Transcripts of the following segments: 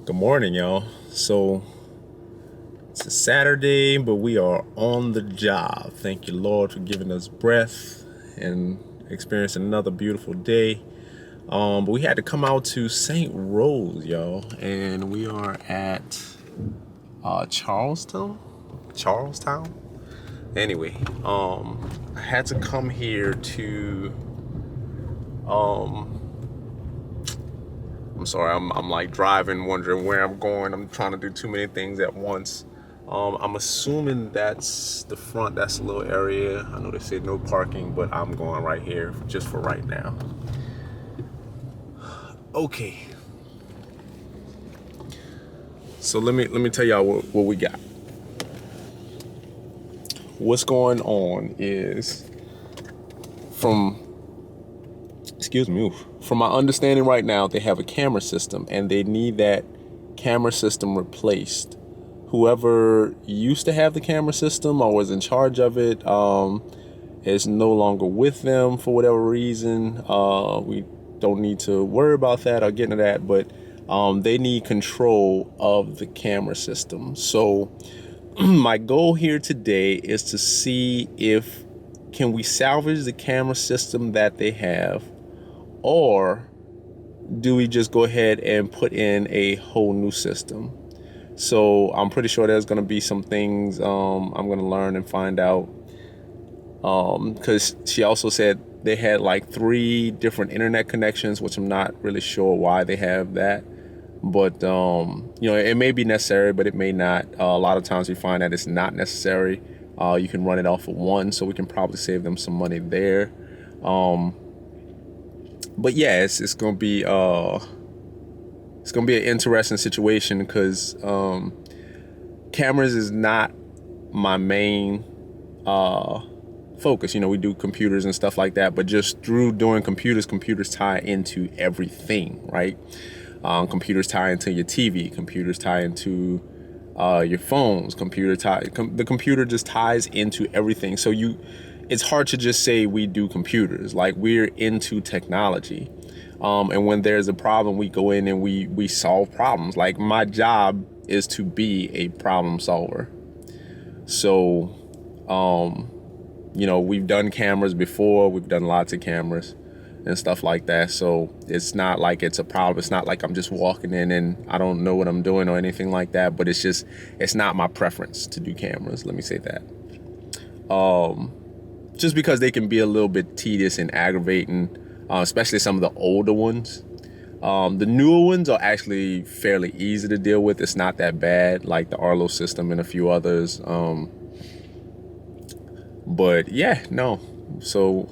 Good morning, y'all. So it's a Saturday, but we are on the job. Thank you, Lord, for giving us breath and experiencing another beautiful day. But we had to come out to St. Rose, y'all, and we are at Charlestown. Charlestown. Anyway, I had to come here to um, I'm sorry, I'm like driving, wondering where I'm going. I'm trying to do too many things at once. I'm assuming that's the front, that's a little area. I know they said no parking, but I'm going right here just for right now. Okay. So let me tell y'all what we got. What's going on is from from my understanding right now, they have a camera system and they need that camera system replaced. Whoever used to have the camera system or was in charge of it is no longer with them for whatever reason. We don't need to worry about that or get into that, but they need control of the camera system. So my goal here today is to see if can we salvage the camera system that they have, or do we just go ahead and put in a whole new system? So I'm pretty sure there's going to be some things I'm going to learn and find out. Because she also said they had like 3 different internet connections, which I'm not really sure why they have that. But, it may be necessary, but it may not. A lot of times we find that it's not necessary. You can run it off of one, so we can probably save them some money there. But yeah, it's gonna be an interesting situation because cameras is not my main focus. We do computers and stuff like that, but just through doing computers tie into everything, right? Computers tie into your TV, computers tie into your phones, the computer just ties into everything. So it's hard to just say we do computers. Like, we're into technology. And when there's a problem, we go in and we solve problems. Like, my job is to be a problem solver. So, we've done cameras before. We've done lots of cameras and stuff like that. So it's not like it's a problem. It's not like I'm just walking in and I don't know what I'm doing or anything like that. But it's not my preference to do cameras. Let me say that. Just because they can be a little bit tedious and aggravating, especially some of the older ones. The newer ones are actually fairly easy to deal with. It's not that bad, like the Arlo system and a few others. But yeah, no. So,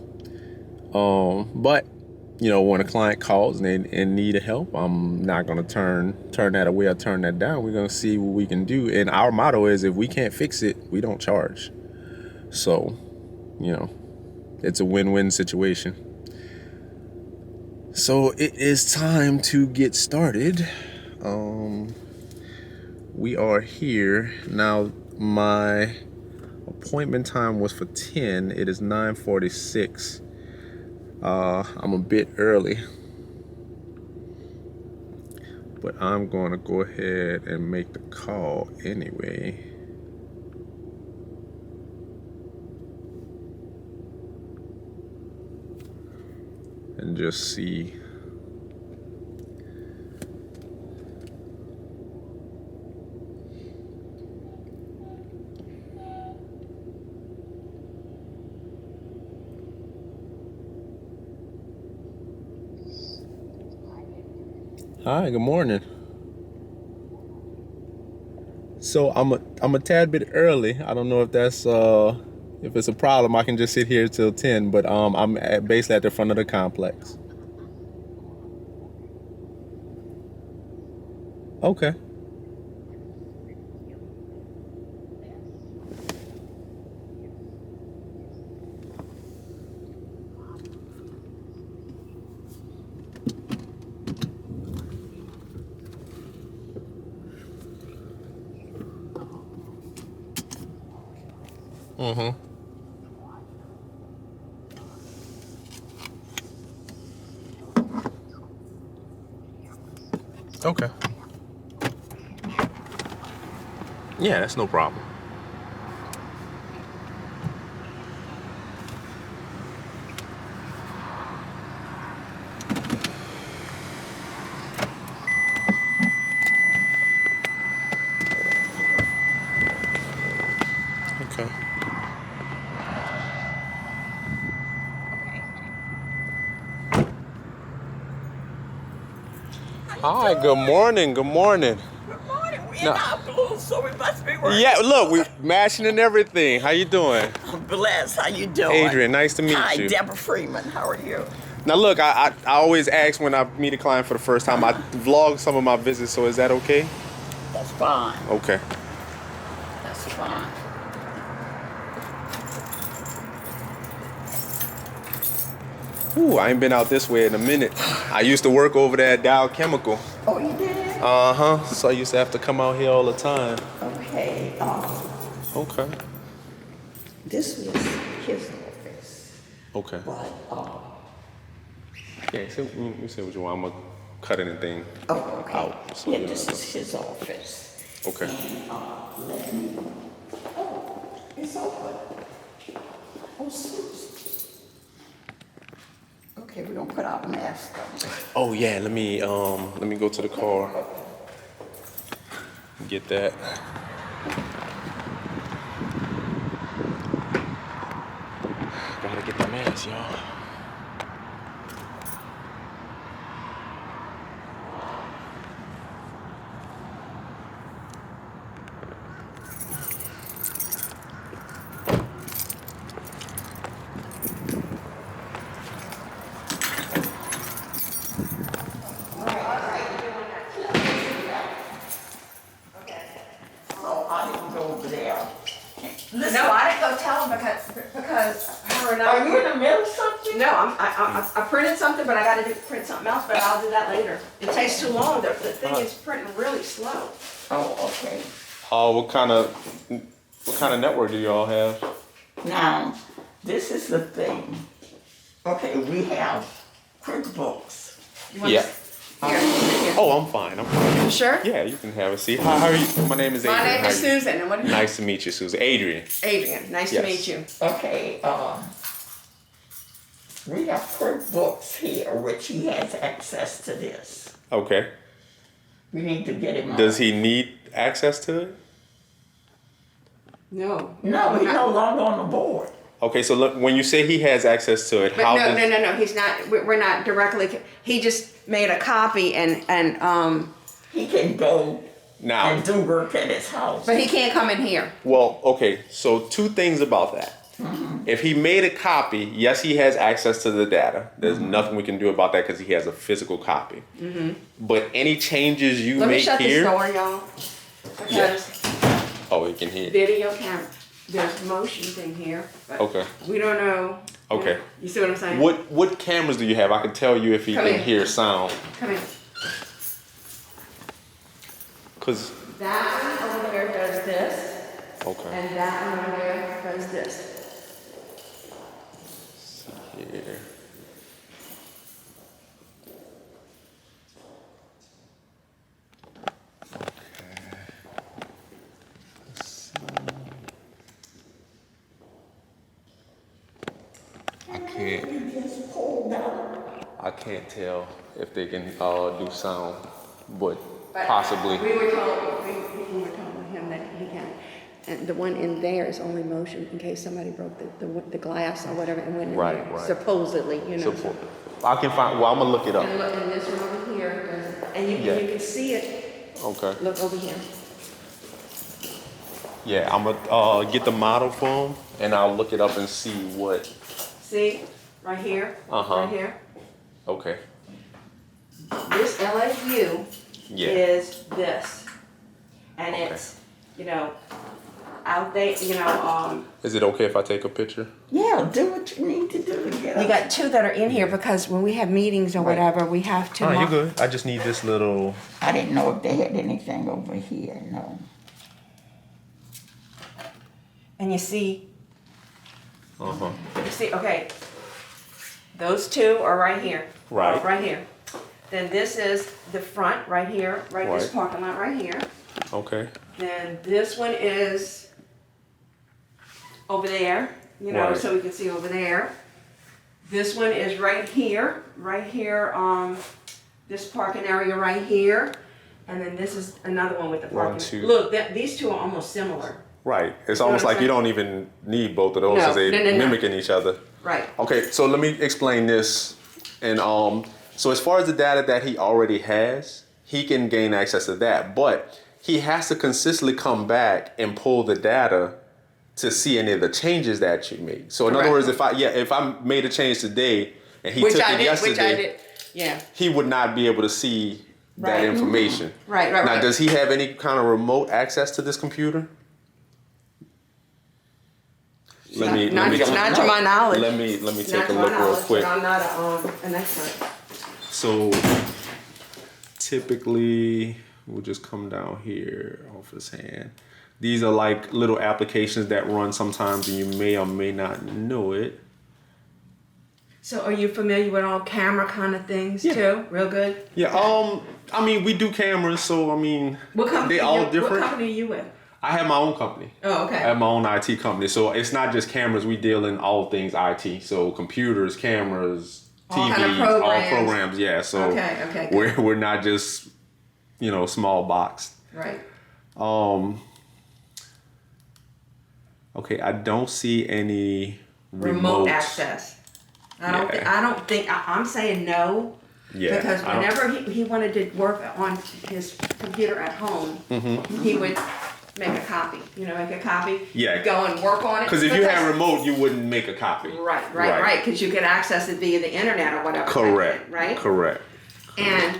but when a client calls and they in need of help, I'm not gonna turn that away or turn that down. We're gonna see what we can do. And our motto is, if we can't fix it, we don't charge. So, it's a win-win situation. So it is time to get started. We are here now. My appointment time was for 10. It is 9:46. I'm a bit early, but I'm going to go ahead and make the call anyway. And just see. Hi, good morning. So I'm a tad bit early. I don't know if that's if it's a problem. I can just sit here till 10, but basically at the front of the complex. Okay. Mm-hmm. Okay. Yeah, that's no problem. Okay. Hi, good morning, good morning. Good morning. We're in No. our blues, so we must be working. Yeah, look, we matching and everything. How you doing? I'm blessed. How you doing? Adrian, nice to meet Hi, you. Deborah Freeman. How are you? Now look, I always ask when I meet a client for the first time, I vlog some of my visits, so is that okay? That's fine. Okay. That's fine. Ooh, I ain't been out this way in a minute. I used to work over there at Dow Chemical. Oh, you did? Uh-huh. So I used to have to come out here all the time. Okay. Okay. This was his office. Okay. But, Yeah, so you say what you want. I'm gonna cut anything oh, okay. out. So Yeah, you this know. is his office. Okay. Let me. Oh, it's open. Oh, Susan. Okay, we're gonna put our mask on. Oh yeah, let me go to the car. Get that. Gotta get the mask, y'all. So I didn't go over there. Listen, No, I didn't go tell him because her and are you I. in the middle of something? No, I printed something, but I got to print something else. But I'll do that later. It takes too long. The thing is printing really slow. Oh, okay. What kind of network do y'all have? Now, this is the thing. Okay, we have QuickBooks. You want Yeah. this? Here. Oh, I'm fine. I'm fine. You sure? Yeah, you can have a seat. How are you? My name is Adrian. My name How is are you? Susan, and what? Nice to meet you, Susan. Adrian. Adrian. Nice Yes. to meet you. Okay, we have QuickBooks here, which he has access to this. Okay. We need to get him on. Does he need access to it? No. No, he's no longer on the board. Okay, so look, when you say he has access to it, But how no, does... no. He's not. We're not directly. He just made a copy and. He can go Now, and do work at his house. But he can't come in here. well, okay, so two things about that. If he made a copy, yes, he has access to the data. There's nothing we can do about that because he has a physical copy. But any changes you Let me make shut here... this door, y'all. Because Oh, he can hear. video camera. There's motion thing here. But Okay. We don't know. Okay. You see what I'm saying? What cameras do you have? I can tell you if he Come can in. hear sound. Come in. Cause That one over there does this, okay. and that one over there does this. Let's see here. I can't tell if they can do sound, but possibly. We were told him that he can. And the one in there is only motion in case somebody broke the glass or whatever and went in Right, there. right. Supposedly, you know. Support. I can find. Well, I'm gonna look it up. And look, and this one over here does, and you can see it. Okay. Look over here. Yeah, I'm gonna get the model for him, and I'll look it up and see what. See, right here, Uh-huh. right here. Okay. This LA view Yeah. is this, and Okay. it's, you know, out there, you know, Is it okay if I take a picture? Yeah, do what you need to do to get you us. got two that are in here because when we have meetings or whatever, we have to. Oh, you're good. I just need this little. I didn't know if they had anything over here, no. And you see, Uh-huh. okay, those two are right here. Right. Right here. Then this is the front, right here, this Right. parking lot right here. Okay. Then this one is over there, you know, Right. so we can see over there. This one is right here, this parking area right here. And then this is another one with the parking. 1, 2. Look, these two are almost similar. Right. It's know almost what I'm like you saying? don't even need both of those No, because they're no. mimicking each other. Right. Okay, so let me explain this. And so as far as the data that he already has, he can gain access to that. But he has to consistently come back and pull the data to see any of the changes that you make. So in other Correct. words, if I made a change today and he Which took I it did, yesterday, yeah. he would not be able to see that Right. information. Right. Now, does he have any kind of remote access to this computer? Not to my knowledge. Let me Not take to a my look real knowledge, quick. but I'm not an expert. So typically, we'll just come down here off his hand. These are like little applications that run sometimes, and you may or may not know it. So are you familiar with all camera kind of things Yeah. too? Real good? Yeah. I mean, we do cameras, so I mean, What company, they all what different. company are you with? I have my own company. Oh, okay. I have my own IT company, so it's not just cameras. We deal in all things IT, so computers, cameras, All TVs, kind of all programs. programs. Yeah, so Okay, good. we're not just small box. Right. Okay, I don't see any Remote access. I'm saying no. Yeah, Because I don't- whenever he wanted to work on his computer at home, he would make a copy. Make a copy. Yeah. Go and work on it. Because if you had remote, you wouldn't make a copy. Right. Because you could access it via the internet or whatever. Correct. Right. Correct. And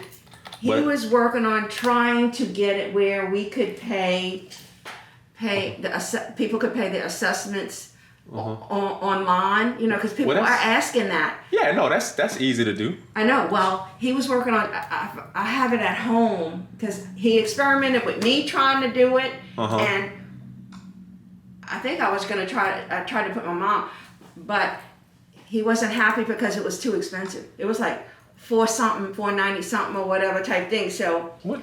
he But- was working on trying to get it where we could pay people could pay the assessments online. Because people Well, are that's- asking that. Yeah, no, that's easy to do. I know. Well, he was working on. I have it at home because he experimented with me trying to do it, and I think I was going to try. I tried to put my mom, but he wasn't happy because it was too expensive. It was like $490 something or whatever type thing. So What?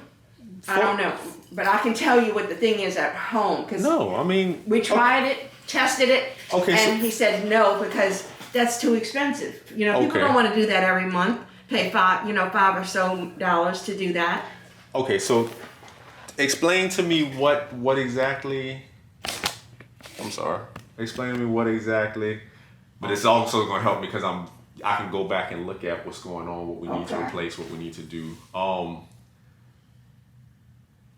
I don't know, but I can tell you what the thing is at home because No, I mean we tried it, tested it, Okay, and so- he said no because that's too expensive. People Okay. don't want to do that every month. Pay $5 or so to do that. Okay, so explain to me what exactly. I'm sorry. Explain to me what exactly. But it's also going to help me because I can go back and look at what's going on, what we need to Okay. replace, what we need to do.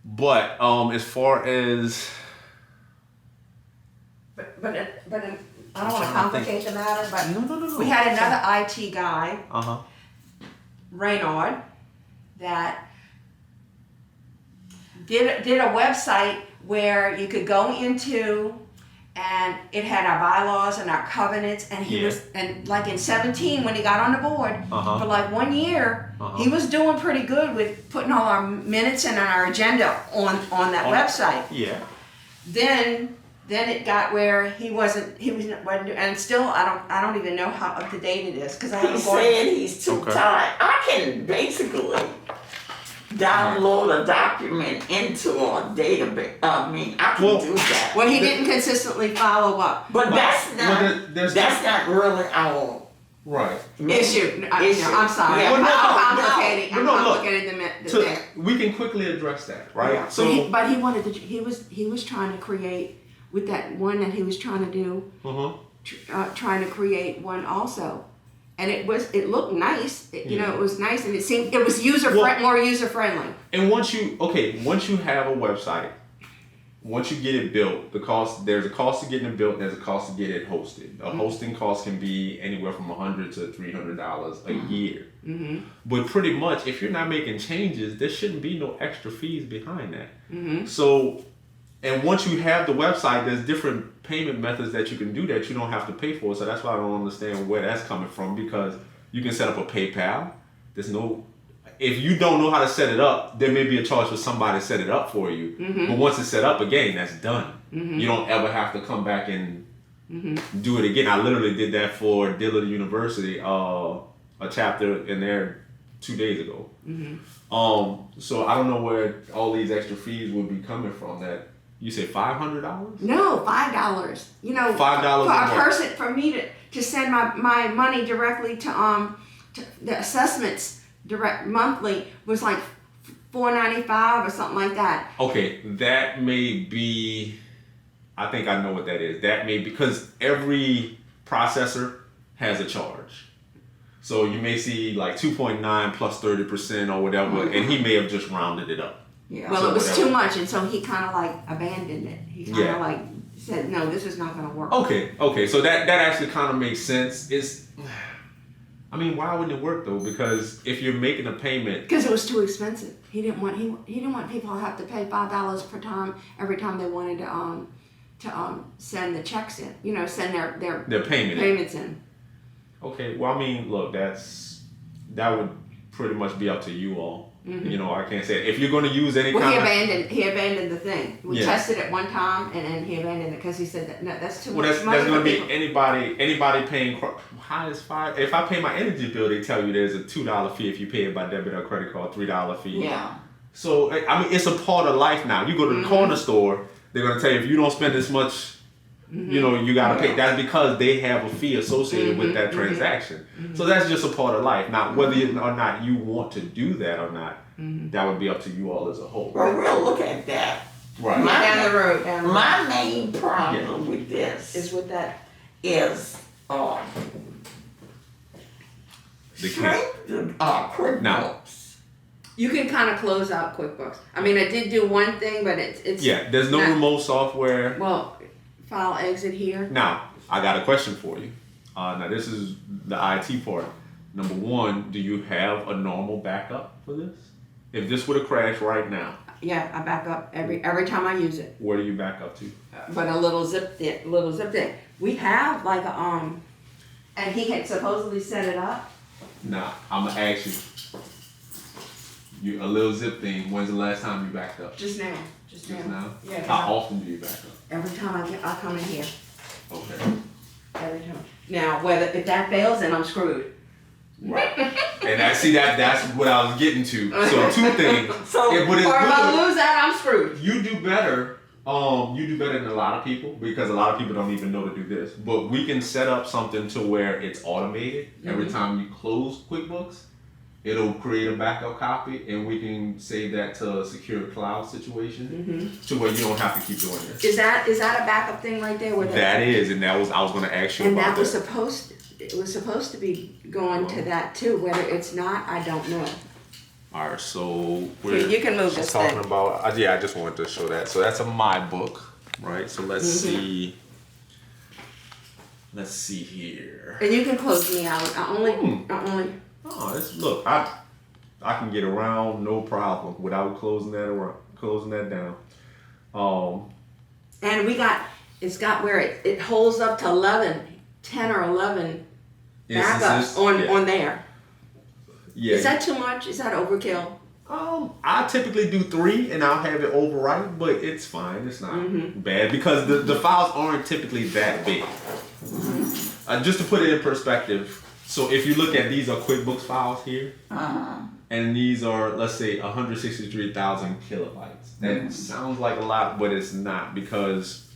But as far as But I don't want to complicate the matter. But no. we had another IT guy, Uh-huh. Reynard, that did a website where you could go into and it had our bylaws and our covenants, and he Yeah. was, and like in 17 when he got on the board, Uh-huh. for like 1 year, he was doing pretty good with putting all our minutes and our agenda on that website. Yeah. Then it got where he wasn't, and still I don't even know how up to date it is because I haven't He's gone. saying he's too Okay. tired. I can basically download a document into a database. I can Well- do that. Well, he didn't consistently follow up. But that's not there's- that's not really our Right. Issue. Issue. I'm sorry. Yeah. Well, no, I'm no, complicating. no, no, I'm look. looking at the So there. we can quickly address that, right? Yeah. So But he wanted to. He was trying to create with that one that he was trying to do. Trying to create one also, and it looked nice. It was nice, and it was more user friendly. And once you have a website, once you get it built, there's a cost to getting it built, and there's a cost to get it hosted. A hosting cost can be anywhere from $100 to $300 a year. But pretty much, if you're not making changes, there shouldn't be no extra fees behind that. So, and once you have the website, there's different payment methods that you can do that you don't have to pay for. So that's why I don't understand where that's coming from, because you can set up a PayPal. If you don't know how to set it up, there may be a charge for somebody to set it up for you. But once it's set up again, that's done. You don't ever have to come back and do it again. I literally did that for Dillard University, a chapter in their 2 days ago. So I don't know where all these extra fees would be coming from. That you say $500? No, $5. You know, $5 for a a month. person, for me to send my money directly to the assessments direct monthly was like $4.95 or something like that. Okay, that may be. I think I know what that is. That may because every processor has a charge. So you may see like 2.9 plus 30% or whatever, and he may have just rounded it up. Yeah. Well, So it was whatever. too much, and so he kind of like abandoned it. He kind of Yeah. like said, "No, this is not going to work." Okay. So that actually kind of makes sense. I mean, why wouldn't it work though? Because if you're making a payment, Because it was too expensive. He didn't want people to have to pay $5 per time every time they wanted to send the checks in. You know, send their payment. payments in. Okay. Well, I mean, look, that would pretty much be up to you all. You know, I can't say if you're going to use any Well, kind of. he abandoned the thing. We Yeah. tested it one time, and then he abandoned it because he said that no, that's too Well, much that's money going to for be people. anybody paying. How is $5? If I pay my energy bill, they tell you there's a $2 fee if you pay it by debit or credit card, $3 fee. Yeah. So I mean, it's a part of life now. You go to the corner store, they're going to tell you if you don't spend this much, you know, you got to pay. That's because they have a fee associated with that transaction. So that's just a part of life. Now, whether or not you want to do that or not, that would be up to you all as a whole. Well, we'll look at that. Right. Down the road. My main problem with this Is with that. is The strength QuickBooks. Now. You can kind of close out QuickBooks. I mean, I did do one thing, but it's Yeah, there's no not- remote software. Well, file exit here. Now, I got a question for you. Now, this is the IT part. Number one, do you have a normal backup for this? If this were to crash right now, Yeah, I back up every time I use it. where do you back up to? But a little zip thing. We have like a and he had supposedly set it up. Nah, I'm gonna ask you. A little zip thing. When's the last time you backed up? Just now. Just now. Yeah. How often do you back up? Every time I come in here. Okay. Every time. Now, if that fails, then I'm screwed. Right. And that's what I was getting to. So two things. So- But it's Or if I good. lose that, I'm screwed. You do better. You do better than a lot of people because a lot of people don't even know to do this. But we can set up something to where it's automated. Every time you close QuickBooks, it'll create a backup copy, and we can save that to a secure cloud situation to where you don't have to keep doing this. Is that a backup thing right there? Where That is, and I was going to ask you and about that was supposed to be going to that too. Whether it's not, I don't know. All right, so Here, you can move this talking thing. about. I just wanted to show that. So that's a my book, right? So let's see. Let's see here. And you can close me out. I only. Oh, look, I can get around no problem without closing that down. And it's got where it holds up to 10 or 11 backups on there. Yeah. Is that too much? Is that overkill? I typically do 3 and I'll have it overwrite, but it's fine. It's not bad because the files aren't typically that big. Just to put it in perspective, so if you look at these are QuickBooks files here, and these are, let's say, 163,000 kilobytes. That sounds like a lot, but it's not because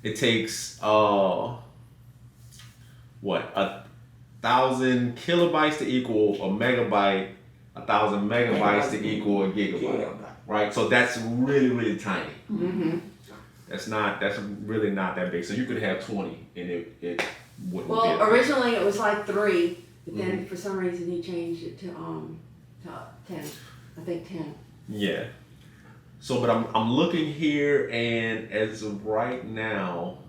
it takes 1,000 kilobytes to equal a megabyte, 1,000 megabytes to equal a gigabyte, right? So that's really, really tiny. That's really not that big. So you could have 20 and it wouldn't be. Well, originally it was like 3, but then for some reason he changed it to 10. I think 10. Yeah. So, but I'm looking here, and as of right now,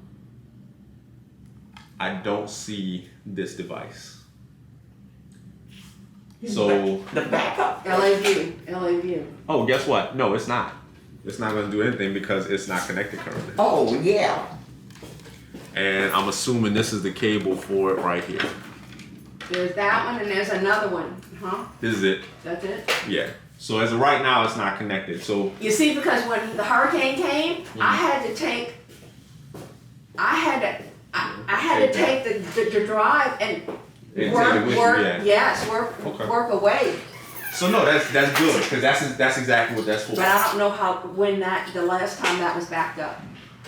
I don't see this device. So, The backup. LA View. oh, guess what? No, it's not. It's not going to do anything because it's not connected currently. Oh, yeah. And I'm assuming this is the cable for it right here. There's that one and there's another one. This is it. That's it. Yeah. So as of right now, it's not connected. So You see, because when the hurricane came, I had to take the drive and take it with you, yeah. work away So no, that's good because that's exactly what that's for. But I don't know the last time that was backed up.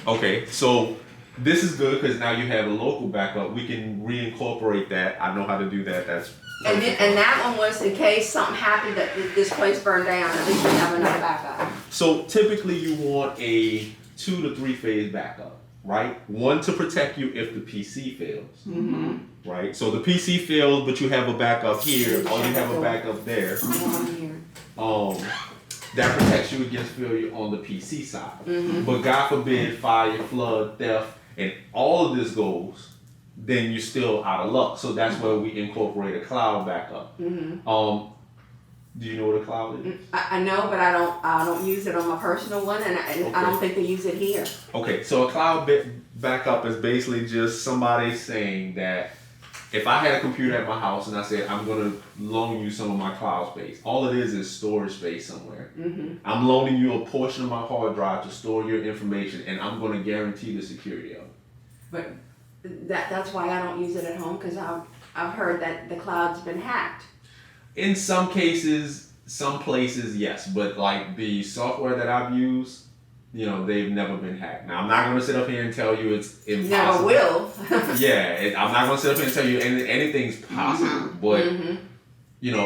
Okay, so this is good because now you have a local backup. We can reincorporate that. I know how to do that. That's And that one was in case something happened that this place burned down. At least we have another backup. so typically you want a 2 to 3 phase backup, right? One to protect you if the PC fails, right? So the PC fails, but you have a backup here, or you have a backup there. That protects you against failure on the PC side. But God forbid, fire, flood, theft, and all of this goes, then you're still out of luck. So that's where we incorporate a cloud backup. Do you know what a cloud is? I know, but I don't use it on my personal one, and I don't think they use it here. Okay, so a cloud backup is basically just somebody saying that if I had a computer at my house and I said I'm going to loan you some of my cloud space, all it is storage space somewhere. I'm loaning you a portion of my hard drive to store your information, and I'm going to guarantee the security of it. But that's why I don't use it at home, because I've heard that the cloud's been hacked. In some cases, some places, yes, but like the software that I've used, they've never been hacked. Now, I'm not going to sit up here and tell you it's impossible. Never will. I'm not going to sit up here and tell you anything's possible, but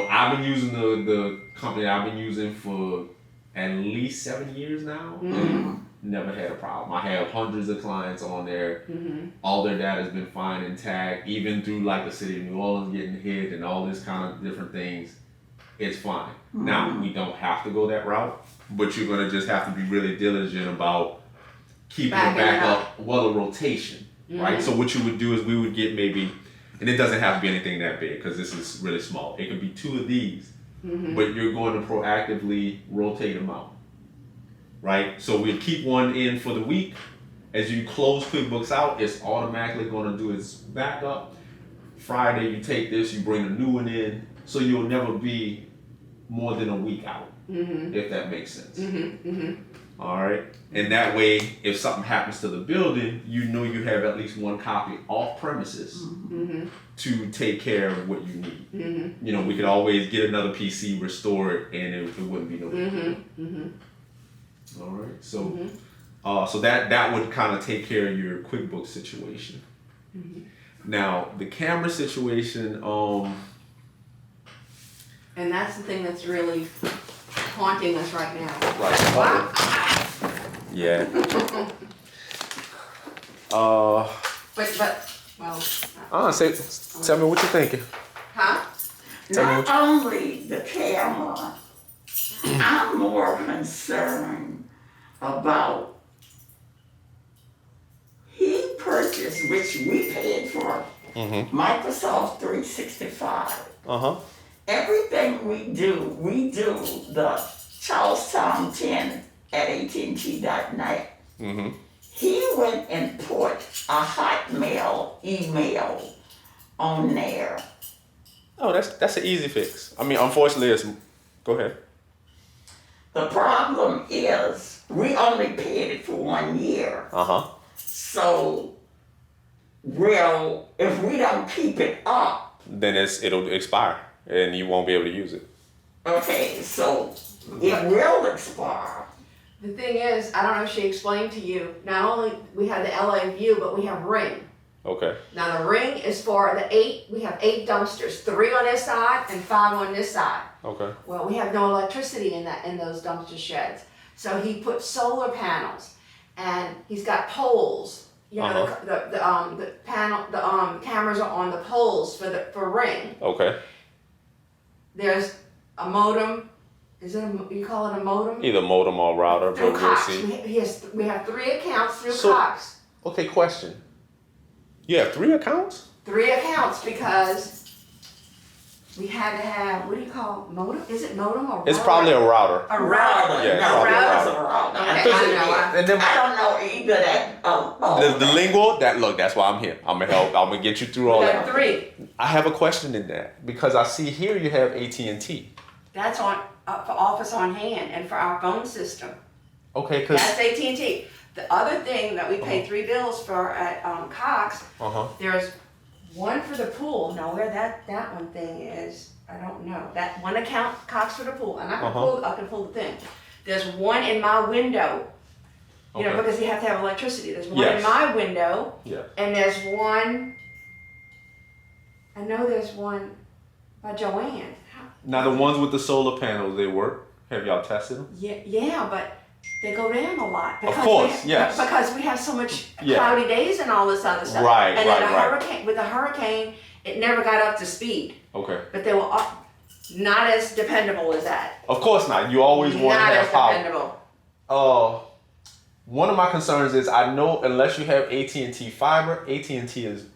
I've been using the company I've been using for at least 7 years now. Never had a problem. I have hundreds of clients on there. All their data has been fine, intact, even through like the city of New Orleans getting hit and all this kind of different things. It's fine. Now, we don't have to go that route, but you're going to just have to be really diligent about keeping a backup, a rotation, right? So what you would do is we would get maybe, and it doesn't have to be anything that big because this is really small. It could be 2 of these, but you're going to proactively rotate them out. Right? So we'll keep one in for the week. As you close QuickBooks out, it's automatically going to do its backup. Friday, you take this, you bring a new one in, so you'll never be more than a week out, if that makes sense. All right? And that way, if something happens to the building, you know you have at least one copy off premises to take care of what you need. We could always get another PC, restore it, and it wouldn't be no big. All right, so so that would kind of take care of your QuickBooks situation. Now the camera situation, and that's the thing that's really haunting us right now. Right. Wow. Yeah. Tell me what you're thinking. Huh? Not only the camera, I'm more concerned about he purchased, which we paid for, Microsoft 365. Everything we do the Charlestown 10 at AT&T.net. He went and put a Hotmail email on there. Oh, that's an easy fix. I mean, unfortunately, it's. Go ahead. The problem is we only paid it for 1 year. So, if we don't keep it up, then it'll expire and you won't be able to use it. Okay, so it will expire. The thing is, I don't know if she explained to you, not only we have the LA View, but we have Ring. Okay. Now the Ring is for we have 8 dumpsters, 3 on this side and 5 on this side. Okay. Well, we have no electricity in those dumpster sheds. So he put solar panels, and he's got poles. The cameras are on the poles for Ring. Okay. There's a modem. You call it a modem? Either modem or router. Through Cox. We have 3 accounts through Cox. Okay, question. You have 3 accounts? 3 accounts because we had to have, what do you call it, modem? Is it modem or router? It's probably a router. A router. Yeah, No, it's a router. Okay, I know. I don't know either that. The lingual, that's why I'm here. I'm gonna help. I'm gonna get you through all We that. have 3. I have a question in that because I see here you have AT&T. That's on for Office on Hand and for our phone system. Okay, That's AT&T. The other thing that we pay 3 bills for at Cox, there's one for the pool. Now where that one thing is, I don't know. That one account Cox for the pool, and I can pull the thing. There's one in my window. You know, because you have to have electricity. There's one in my window. Yeah. And there's one. I know there's one by Joanne. Now the ones with the solar panels, they work. Have y'all tested them? Yeah, but they go down a lot. Of course, yes. Because we have so much cloudy days and all this other stuff. Right, and then hurricane, with the hurricane, it never got up to speed. Okay. But they were not as dependable as that. Of course not. You always want to have power. Not as dependable. One of my concerns is I know unless you have AT&T fiber, AT&T is,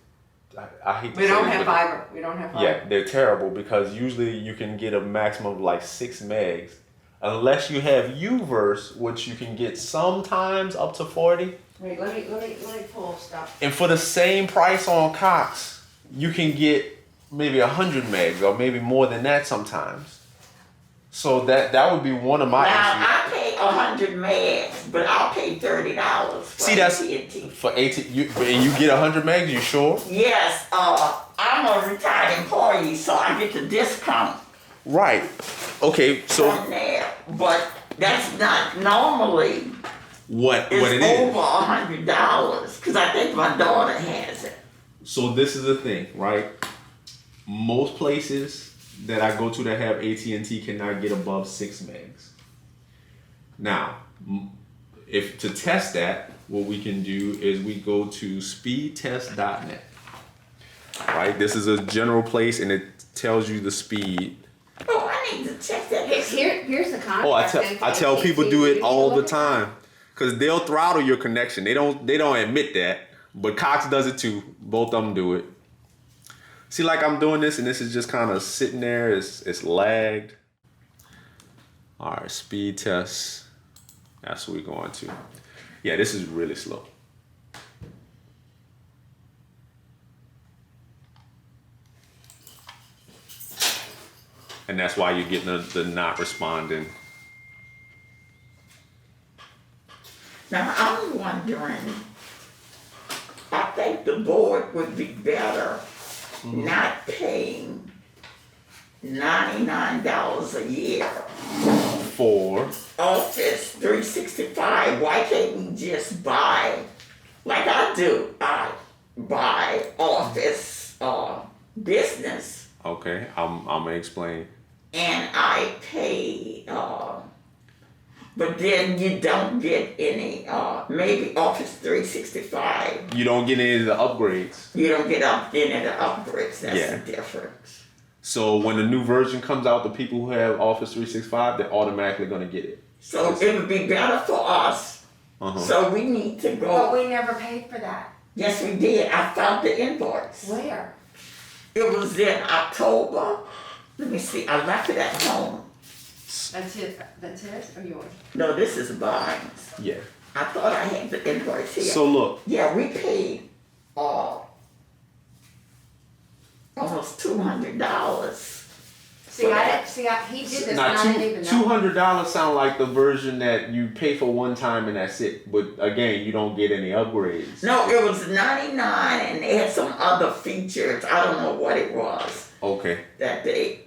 I hate to say We don't have fiber. We don't have fiber. Yeah, they're terrible because usually you can get a maximum of like 6 megs. Unless you have Uverse, which you can get sometimes up to 40. Wait, let me pull stuff. And for the same price on Cox, you can get maybe 100 megs or maybe more than that sometimes. So that would be one of my issues. I pay 100 megs, but I'll pay $30 for AT&T. For AT&T, and you get 100 megs, you sure? Yes, I'm a retired employee, so I get the discount. Right. Okay, so from there, but that's not normally what it is. Over $100 because I think my daughter has it. So this is the thing, right? Most places that I go to that have AT&T cannot get above 6 megs. Now, if to test that, what we can do is we go to speedtest.net. Right? This is a general place and it tells you the speed. Oh, I need to check that. Here's the contract. I tell people do it all the time because they'll throttle your connection. They don't admit that, but Cox does it too. Both of them do it. See, like I'm doing this and this is just kind of sitting there. It's lagged. All right, speed test. That's what we're going to. Yeah, this is really slow. And that's why you're getting the not responding. Now, I'm wondering, I think the board would be better not paying $99 a year For Office 365. Why can't we just buy, like I do, I buy Office Business. Okay, I'm gonna explain. And I pay, but then you don't get any, maybe Office 365. You don't get any of the upgrades. You don't get any of the upgrades. That's the difference. So when the new version comes out, the people who have Office 365, they're automatically gonna get it. So it would be better for us. So we need to go. But we never paid for that. Yes, we did. I found the invoice. Where? It was in October. Let me see. I left it at home. That's it. That's his or yours? No, this is Barnes. Yeah. I thought I had the invoice here. So look. Yeah, we paid almost $200. He did this Now, and I didn't even know. $200 sound like the version that you pay for one time and that's it. But again, you don't get any upgrades. No, it was $99 and they had some other features. I don't know what it was. Okay. That they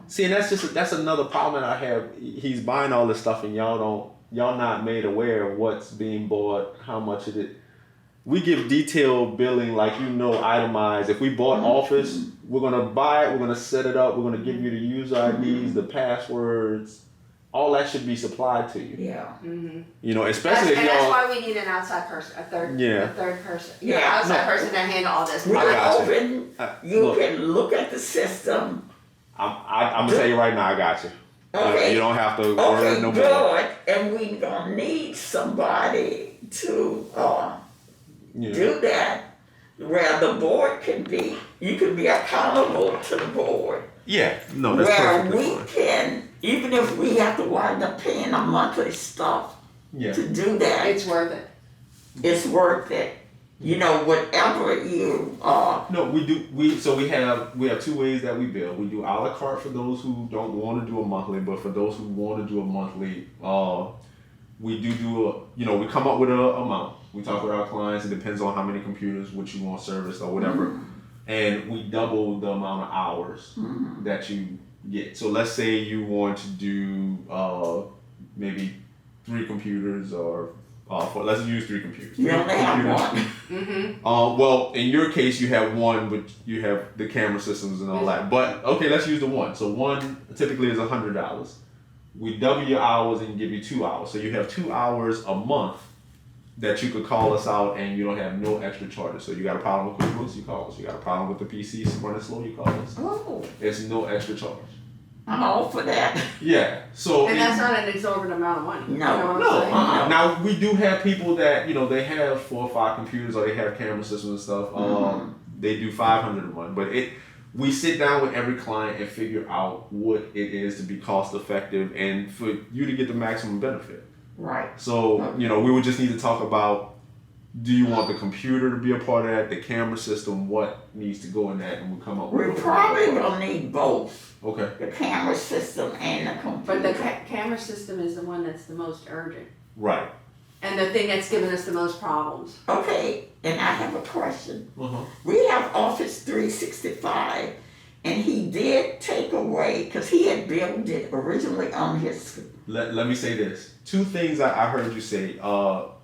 See, and that's another problem that I have. He's buying all this stuff and y'all not made aware of what's being bought, how much of it. We give detailed billing, like itemized. If we bought Office, we're gonna buy it, we're gonna set it up, we're gonna give you the user IDs, the passwords. All that should be supplied to you. Yeah. Especially if y'all. That's why we need an outside person, a third person. Outside person to handle all this. You Look, can look at the system. I'm gonna tell you right now, I got you. Okay. You don't have to worry no more. Good. And we gonna need somebody to do that, where the board can be. You can be accountable to the board. Yeah. No, that's where perfectly we fine. can, even if we have to wind up paying our monthly stuff to do that, It's worth it. it's worth it. Whatever you No, we do. So we have two ways that we bill. We do a la carte for those who don't want to do a monthly, but for those who want to do a monthly, we do we come up with an amount. We talk with our clients. It depends on how many computers, what you want serviced or whatever, and we double the amount of hours that you get. So let's say you want to do maybe 3 computers or 4. Let's use 3 computers. You only have one. Well, in your case, you have one, but you have the camera systems and all that. But okay, let's use the one. So one typically is $100. We double your hours and give you 2 hours. So you have 2 hours a month that you could call us out and you don't have no extra charges. So you got a problem with QuickBooks, you call us. You got a problem with the PC running slow, you call us. Oh, It's no extra charge. I'm all for that. Yeah. So And that's not an exorbitant amount of money. No. You know what no. I'm saying? Now we do have people that they have 4 or 5 computers or they have camera systems and stuff. They do $500 a month, but we sit down with every client and figure out what it is to be cost effective and for you to get the maximum benefit. Right. So, we would just need to talk about, do you want the computer to be a part of that, the camera system, what needs to go in that, and we'll come up with We probably will need both. Okay. The camera system and the computer. But the camera system is the one that's the most urgent. Right. And the thing that's given us the most problems. Okay, and I have a question. Uh-huh. We have Office 365, and he did take away, because he had built it originally on his... Let me say this. 2 things I heard you say. Now,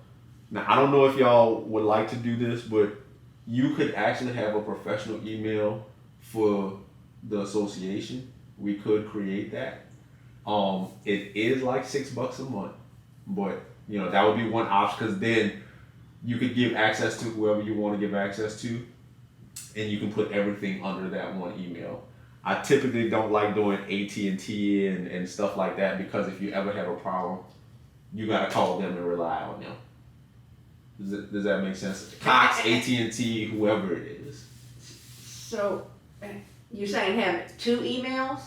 I don't know if y'all would like to do this, but you could actually have a professional email for the association. We could create that. It is like $6 a month, but that would be one option, because then you could give access to whoever you want to give access to, and you can put everything under that one email. I typically don't like doing AT&T and stuff like that, because if you ever have a problem, you gotta call them and rely on them. Does that make sense? Cox, AT&T, whoever it is. So, you're saying have 2 emails?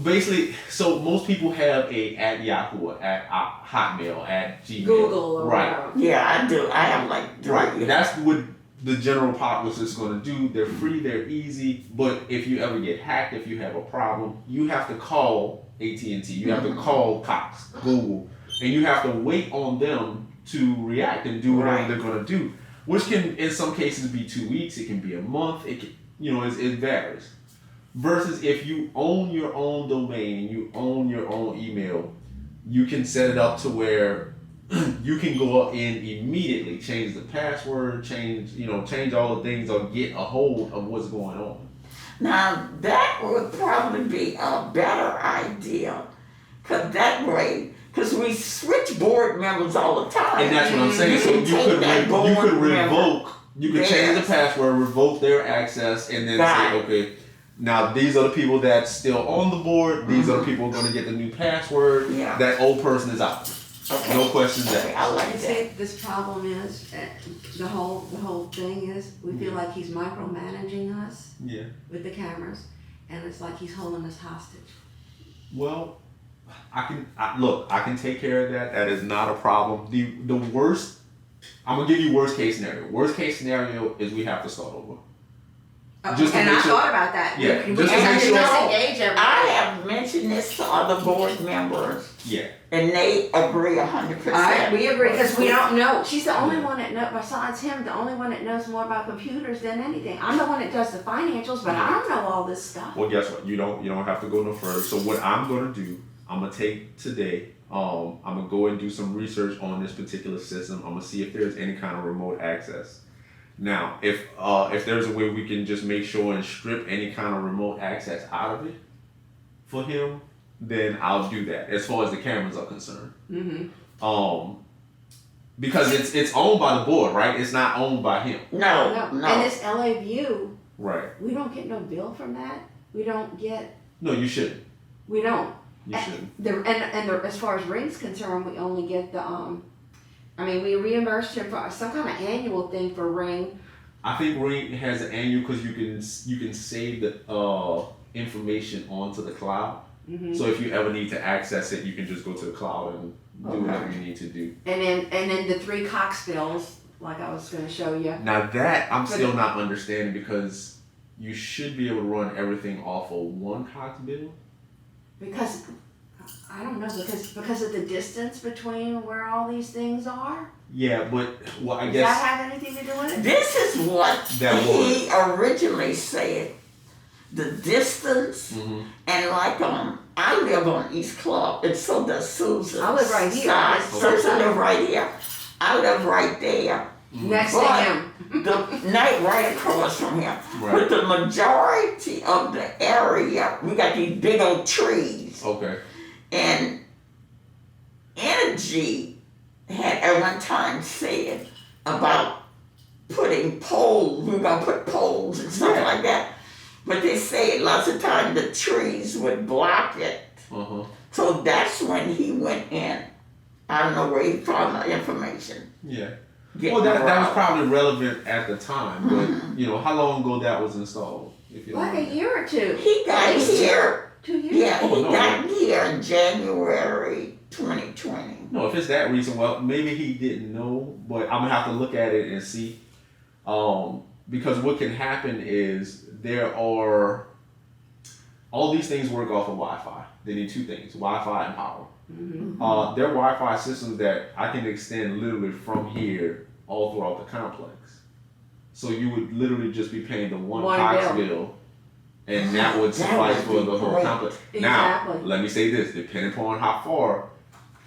Basically, so most people have a at Yahoo, at Hotmail, at Gmail. Google or right. whatever. Yeah, I do. I have like 3. Right. That's what the general populace is going to do. They're free, they're easy, but if you ever get hacked, if you have a problem, you have to call AT&T, you have to call Cox, Google, and you have to wait on them to react and do whatever they're going to do, which can in some cases be 2 weeks, it can be a month, it can, it varies. Versus if you own your own domain and you own your own email, you can set it up to where you can go in immediately, change the password, change all the things, or get a hold of what's going on. Now, that would probably be a better idea, because that way, because we switch board members all the time. And that's what I'm saying. So you could revoke, you could change the password, revoke their access, and then say, okay, now these are the people that's still on the board, these are the people going to get the new password, that old person is out. Okay. No questions asked. I like that. See, this problem is, the whole thing is, we feel like he's micromanaging us with the cameras, and it's like he's holding us hostage. Well, I can take care of that. That is not a problem. The worst, I'm gonna give you worst case scenario. Worst case scenario is we have to start over. And I thought about that. Yeah, we just to have make to sure. disengage everybody. I have mentioned this to other board members, Yeah. and they agree 100%. We agree, because we don't know. She's the only one that knows, besides him, the only one that knows more about computers than anything. I'm the one that does the financials, but I don't know all this stuff. Well, guess what? You don't have to go no further. So what I'm gonna do, I'm gonna take today. I'm gonna go and do some research on this particular system. I'm gonna see if there's any kind of remote access. Now, if there's a way we can just make sure and strip any kind of remote access out of it for him, then I'll do that. As far as the cameras are concerned, because it's owned by the board, right? It's not owned by him. No. And this LA View, Right. we don't get no bill from that. We don't get. No, you shouldn't. We don't. You shouldn't. As far as Ring's concerned, we only get the we reimbursed him for some kind of annual thing for Ring. I think Ring has an annual because you can save the information onto the cloud. Mm-hmm. So if you ever need to access it, you can just go to the cloud and do whatever you need to do. And then the 3 Cox bills, like I was going to show you. Now that I'm still not understanding, because you should be able to run everything off of one Cox bill. Because I don't know, because of the distance between where all these things are. Yeah, but I Does guess that have anything to do with it? This is what he originally said, the distance, Mm-hmm. and like I live on East Club, and so does Susan. I live right here. Scott, It's Susan live right here. I live right there. Next to But him. the night right across from here. Right. But the majority of the area, we got these big old trees. Okay. And Energy had at one time said about putting poles, we were gonna put poles and stuff like that. But they said lots of times the trees would block it. Uh-huh. So that's when he went in. I don't know where he found the information. Yeah. Getting Well, that was around. probably relevant at the time, but you know, how long ago that was installed? If you Like don't a year or two. He got At least here. 2 years. Yeah, Oh, he no. got here in January 2020. No, if it's that reason, well, maybe he didn't know, but I'm gonna have to look at it and see. Because what can happen is there are all these things work off of Wi-Fi. They need two things: Wi-Fi and power. Mm-hmm. There are Wi-Fi systems that I can extend literally from here all throughout the complex. So you would literally just be paying the one Cox bill, and that would That suffice would for be the whole great. complex. Exactly. Now, let me say this: depending upon how far,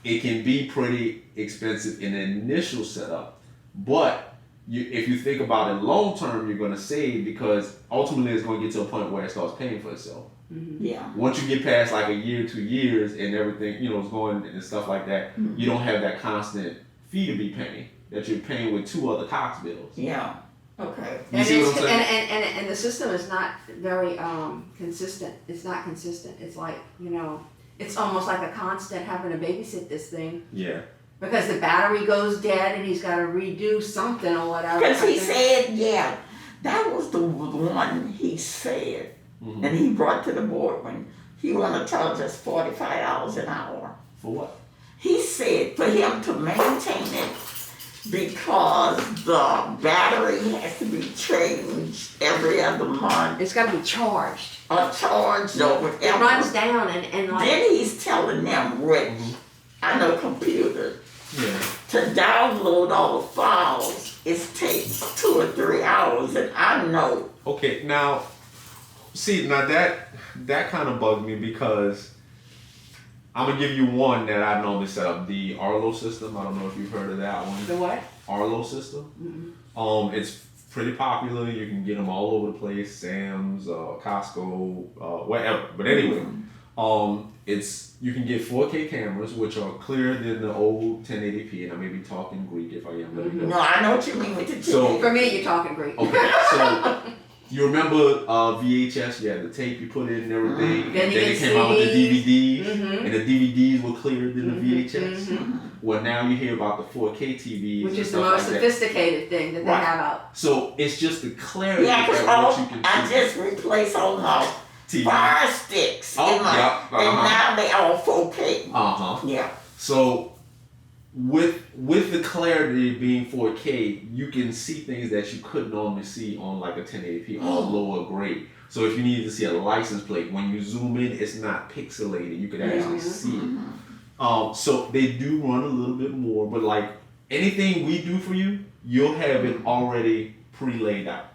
it can be pretty expensive in the initial setup, but if you think about it long term, you're going to save, because ultimately it's going to get to a point where it starts paying for itself. Yeah. Once you get past like a year, 2 years, and everything, you know, is going and stuff like that, you don't have that constant fee to be paying that you're paying with 2 other Cox bills. Yeah. Okay. You And, see it's, what I'm saying? and the system is not very consistent. It's not consistent. It's like, you know, it's almost like a constant having to babysit this thing. Yeah. Because the battery goes dead and he's got to redo something or whatever. Because he I think. said, yeah, that was the one he said. Mm-hmm. And he brought to the board when he wanted to charge us $45 an hour. For what? He said for him to maintain it because the battery has to be changed every other month It's got to be charged. or charged or whatever. It runs down and like. Then he's telling them, Rich, I know computers, Yeah. to download all the files, it takes 2 or 3 hours, and I know. Okay, now, see, now that kind of bugged me, because I'm gonna give you one that I normally set up, the Arlo system. I don't know if you've heard of that one. The what? Arlo system. It's pretty popular. You can get them all over the place, Sam's, Costco, whatever. But anyway, you can get 4K cameras, which are clearer than the old 1080p, and I may be talking Greek if I am. Let me know. No, I know what you mean with the So- For me, you're talking Greek. Okay, so you remember VHS? Yeah, the tape you put in and everything. Then And you then get it came out with the CDs. DVDs, and the DVDs were clearer than the VHS. Mhm. Well, now you hear about the 4K TVs, Which and is the stuff most like that. sophisticated thing that they Right. have out. So it's just the clarity Yeah, of because what you can I see. just replaced all my TV. fire sticks. Oh, in my, yeah, and uh-huh. now they all 4K. Yeah. So with the clarity being 4K, you can see things that you couldn't normally see on like a 1080p or lower grade. So if you need to see a license plate, when you zoom in, it's not pixelated. You could actually see it. So they do run a little bit more, but like anything we do for you, you'll have it already pre-laid out.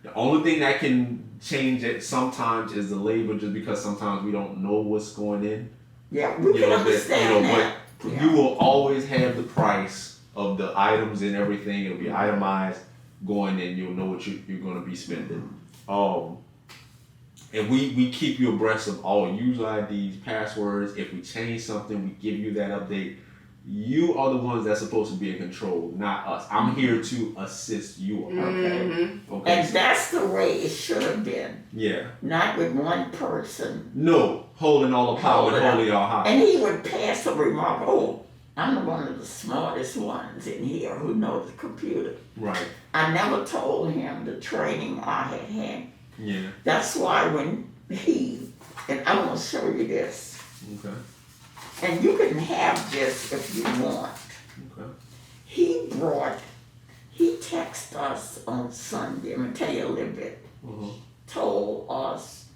The only thing that can change it sometimes is the labor, just because sometimes we don't know what's going in. Yeah, we can understand that. But Yeah. you will always have the price of the items and everything. It'll be itemized going in. You'll know what you're going to be spending. And we keep you abreast of all user IDs, passwords. If we change something, we give you that update. You are the ones that's supposed to be in control, not us. I'm here to assist you. Okay. Okay. And that's the way it should have been. Yeah. Not with one person. No, holding all the power and holding all high. And he would pass a remark, oh, I'm one of the smartest ones in here who knows the computer. Right. I never told him the training I had had. Yeah. That's why when and I'm going to show you this. Okay. And you can have this if you want. Okay. He texted us on Sunday, I'm going to tell you a little bit, told us,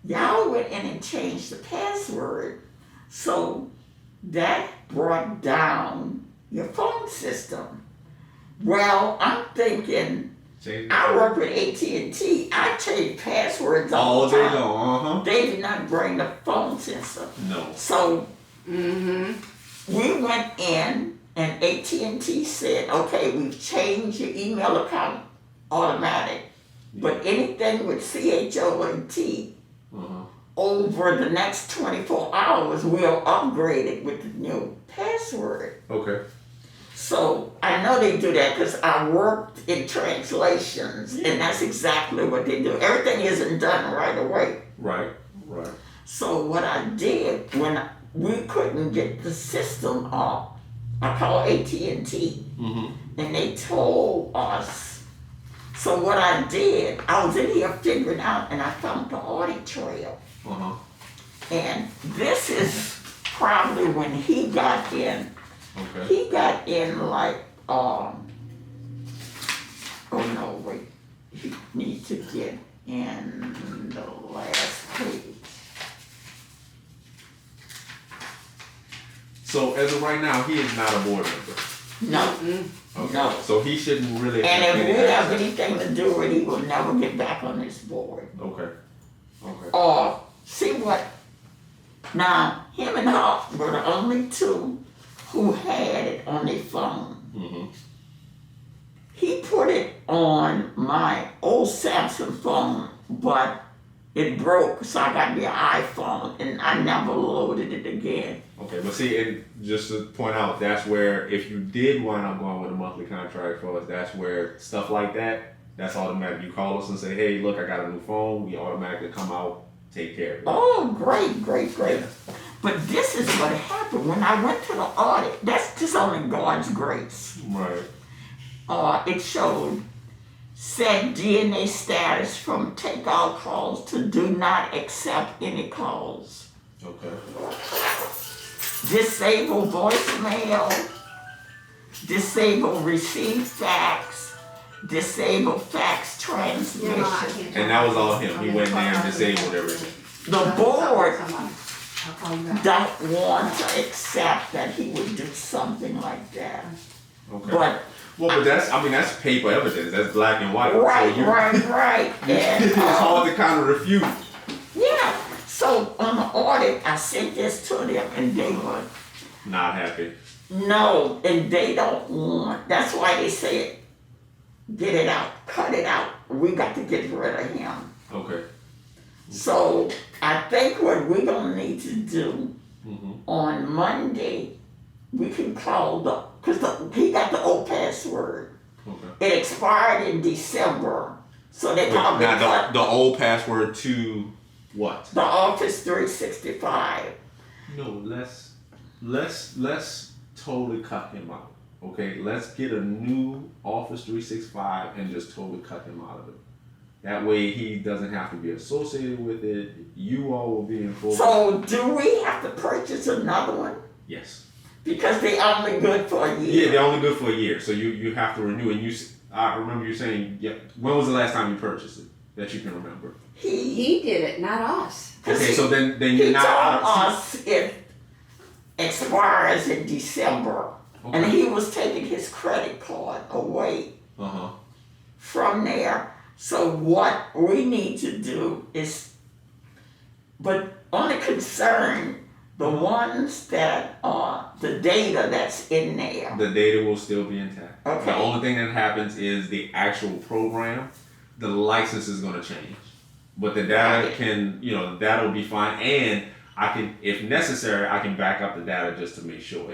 y'all went in and changed the password, so that brought down your phone system. Well, I'm thinking, Change I work with AT&T. I change passwords all all the day time. long. They did not bring the phone sensor. No. So Mm-hmm. we went in and AT&T said, okay, we've changed your email account automatic. But anything with CHONT over the next 24 hours, we'll upgrade it with the new password. Okay. So I know they do that because I worked in translations, and that's exactly what they do. Everything isn't done right away. Right. So what I did when we couldn't get the system off, I called AT&T, and they told us. So what I did, I was in here figuring out, and I found the audit trail. And this is probably when he got in. Okay. He got in like, oh no, wait. He needs to get in the last page. So as of right now, he is not a board member. No, Okay. no. So he shouldn't really And have if any we have access. anything to do with it, he will never get back on this board. Okay. Or, see what, now, him and Hawk were the only two who had it on their phone. He put it on my old Samsung phone, but it broke, so I got the iPhone, and I never loaded it again. Okay, but see, and just to point out, that's where if you did wind up going with a monthly contract for us, that's where stuff like that, that's automatic. You call us and say, hey, look, I got a new phone. We automatically come out, take care of it. Oh, great. But this is what happened. When I went to the audit, that's just only God's grace. Right. It showed set DNA status from take all calls to do not accept any calls. Okay. Disable voicemail, disable receive fax, disable fax transmission. And that was all him. He went there and disabled everything. The board don't want to accept that he would do something like that. Okay. But Well, that's paper evidence. That's black and white. right. And, It's hard to kind of refute. yeah. So on the audit, I sent this to them, and they were Not happy. no, and they don't want. That's why they said, get it out, cut it out. We got to get rid of him. Okay. So I think what we're gonna need to do on Monday, we can call because he got the old password. Okay. It expired in December, so they probably Now cut the old password to what? the Office 365. No, let's totally cut him out. Okay, let's get a new Office 365 and just totally cut him out of it. That way he doesn't have to be associated with it. You all will be involved. So do we have to purchase another one? Yes. Because they only good for a year. Yeah, they're only good for a year, so you have to renew. And I remember you saying, yeah. When was the last time you purchased it that you can remember? He did it, not us. Okay, so then He you're told not. us it expires in December, and he was taking his credit card away from there. So what we need to do is, but only concern the ones that are the data that's in there. The data will still be intact. Okay. The only thing that happens is the actual program, the license is going to change. But the data can, that'll be fine. And I can, if necessary, I can back up the data just to make sure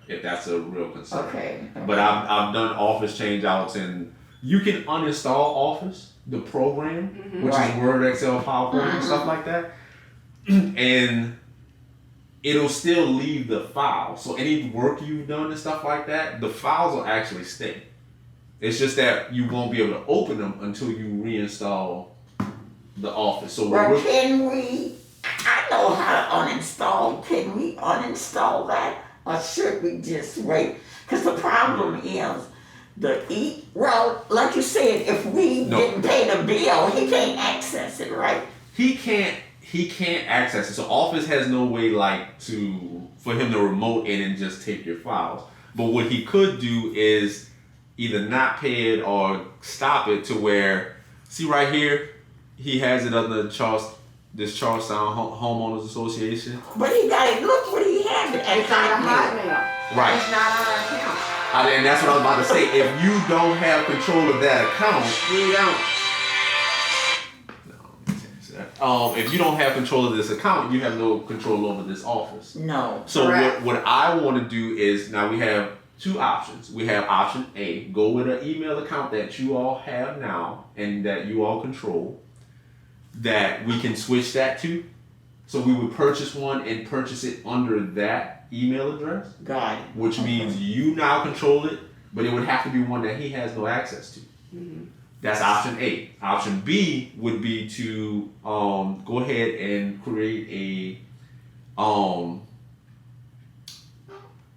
if that's a real concern. Okay. But I've done Office change outs, and you can uninstall Office, the program, which is Word, Excel, PowerPoint, and stuff like that. And it'll still leave the file. So any work you've done and stuff like that, the files will actually stay. It's just that you won't be able to open them until you reinstall the Office. So well, can we, I know how to uninstall. Can we uninstall that? Or should we just wait? Because the problem is, like you said, if we didn't pay the bill, he can't access it, right? He can't access it. So Office has no way for him to remote in and just take your files. But what he could do is either not pay it or stop it to where, see right here, he has it under this Charlestown Homeowners Association. But he got it. Look what he had it at It's on the Hotmail. Hotmail. Right. It's not on our account. And that's what I was about to say. If you don't have control of that account, We don't. if you don't have control of this account, you have no control over this office. No. So Correct. what I want to do is, now we have two options. We have option A, go with an email account that you all have now and that you all control, that we can switch that to. So we would purchase one and purchase it under that email address, Got it. which means you now control it, but it would have to be one that he has no access to. That's option A. Option B would be to go ahead and create a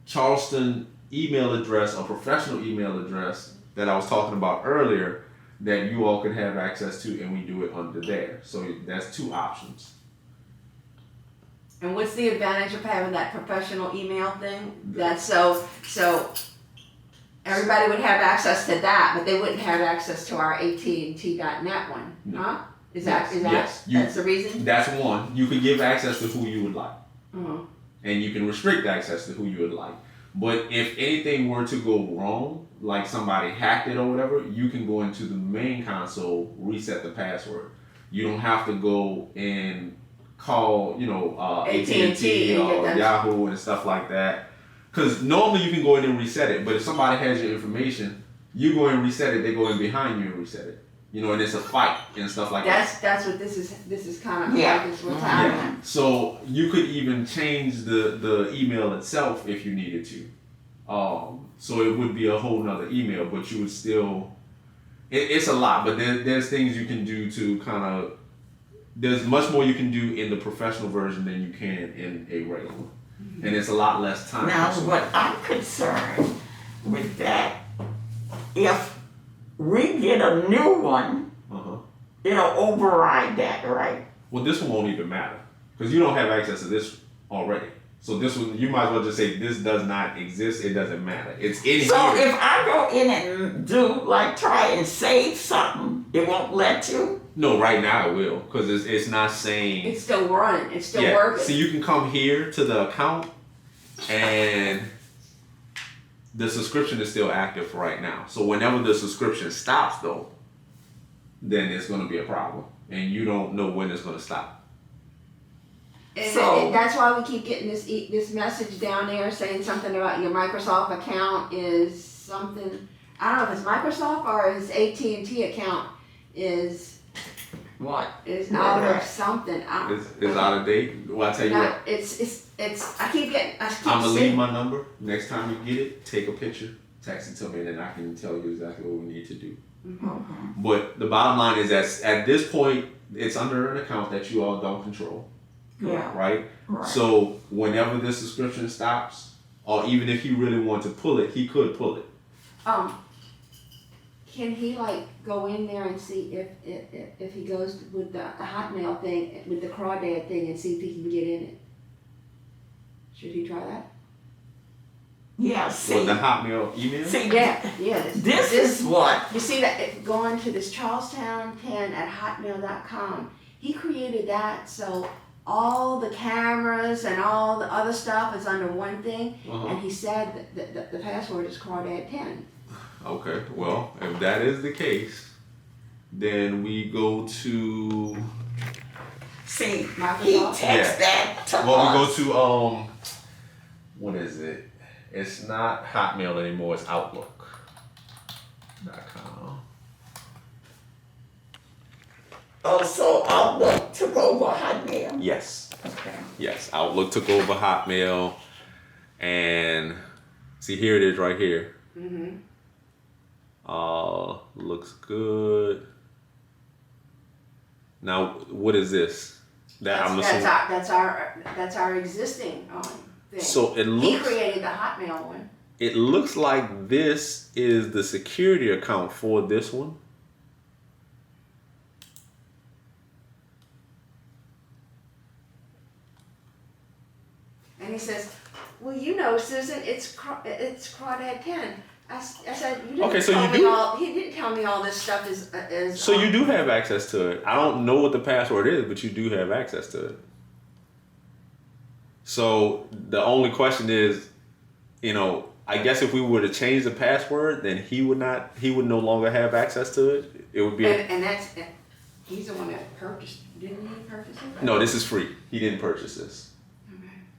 Charleston email address, a professional email address that I was talking about earlier, that you all could have access to, and we do it under there. So that's two options. And what's the advantage of having that professional email thing? That's so everybody would have access to that, but they wouldn't have access to our AT&T.net one, huh? Is that Yes. that's the reason? That's one. You could give access to who you would like. Uh-huh. And you can restrict access to who you would like. But if anything were to go wrong, like somebody hacked it or whatever, you can go into the main console, reset the password. You don't have to go and call, AT&T and or get that- Yahoo and stuff like that. Because normally you can go in and reset it, but if somebody has your information, you go and reset it, they go in behind you and reset it. And it's a fight and stuff like that. That's what this is. This is kind of Yeah. like this what's Yeah. happening. So you could even change the email itself if you needed to. So it would be a whole nother email, but you would still, it's a lot, but there's things you can do to kind of, there's much more you can do in the professional version than you can in a regular one. And it's a lot less time. Now, what I'm concerned with that, if we get a new one, it'll override that, right? Well, this one won't even matter because you don't have access to this already. So this one, you might as well just say this does not exist. It doesn't matter. It's in So here. if I go in and try and save something, it won't let you? No, right now it will because it's not saying. It's still running. It's still Yeah. working. So you can come here to the account and the subscription is still active right now. So whenever the subscription stops though, then it's going to be a problem and you don't know when it's going to stop. And that's why we keep getting this message down there saying something about your Microsoft account is something. I don't know if it's Microsoft or his AT&T account is What? out of something. It's out of date. Well, I tell you No, what. it's. I keep I'm gonna leave seeing. my number. Next time you get it, take a picture, text it to me, and then I can tell you exactly what we need to do. But the bottom line is that at this point, it's under an account that you all don't control. Yeah. Right? Right. So whenever this subscription stops, or even if he really wanted to pull it, he could pull it. Can he go in there and see if he goes with the Hotmail thing, with the crawdad thing, and see if he can get in it? Should he try that? Yeah, Or see. the Hotmail email? See, Yeah. this is what. You see that going to this Charlestown10@hotmail.com. He created that so all the cameras and all the other stuff is under one thing, and he said that the password is crawdad10. Okay, well, if that is the case, then we go to. See, he Microsoft? texts that to Well, we us. go to what is it? It's not Hotmail anymore. It's Outlook.com. Oh, so Outlook took over Hotmail. Yes, Okay. yes. Outlook took over Hotmail, and see here it is right here. Looks good. Now, what is this? That's our existing thing. So it He looks. created the Hotmail one. It looks like this is the security account for this one. And he says, well, Susan, it's Crawdad10. I said, you didn't Okay, so tell you me do- all, he didn't tell me all this stuff is So you do have access to it. I don't know what the password is, but you do have access to it. So the only question is, you know, I guess if we were to change the password, then he would no longer have access to it. It would be and that's, he's the one that purchased, didn't he purchase it? no, this is free. He didn't purchase this.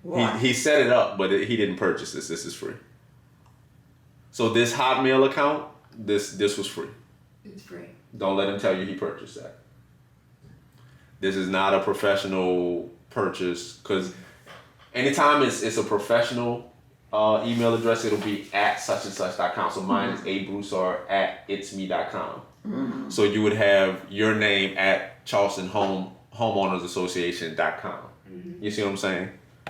What? He set it up, but he didn't purchase this. This is free. So this Hotmail account, this was free. It's free. Don't let him tell you he purchased that. This is not a professional purchase, because anytime it's a professional email address, it'll be at suchandsuch.com. So mine is abroussard@itsme.com. Mm-hmm. So you would have your name at Charleston Homeowners Association.com. Mm-hmm. You see what I'm saying?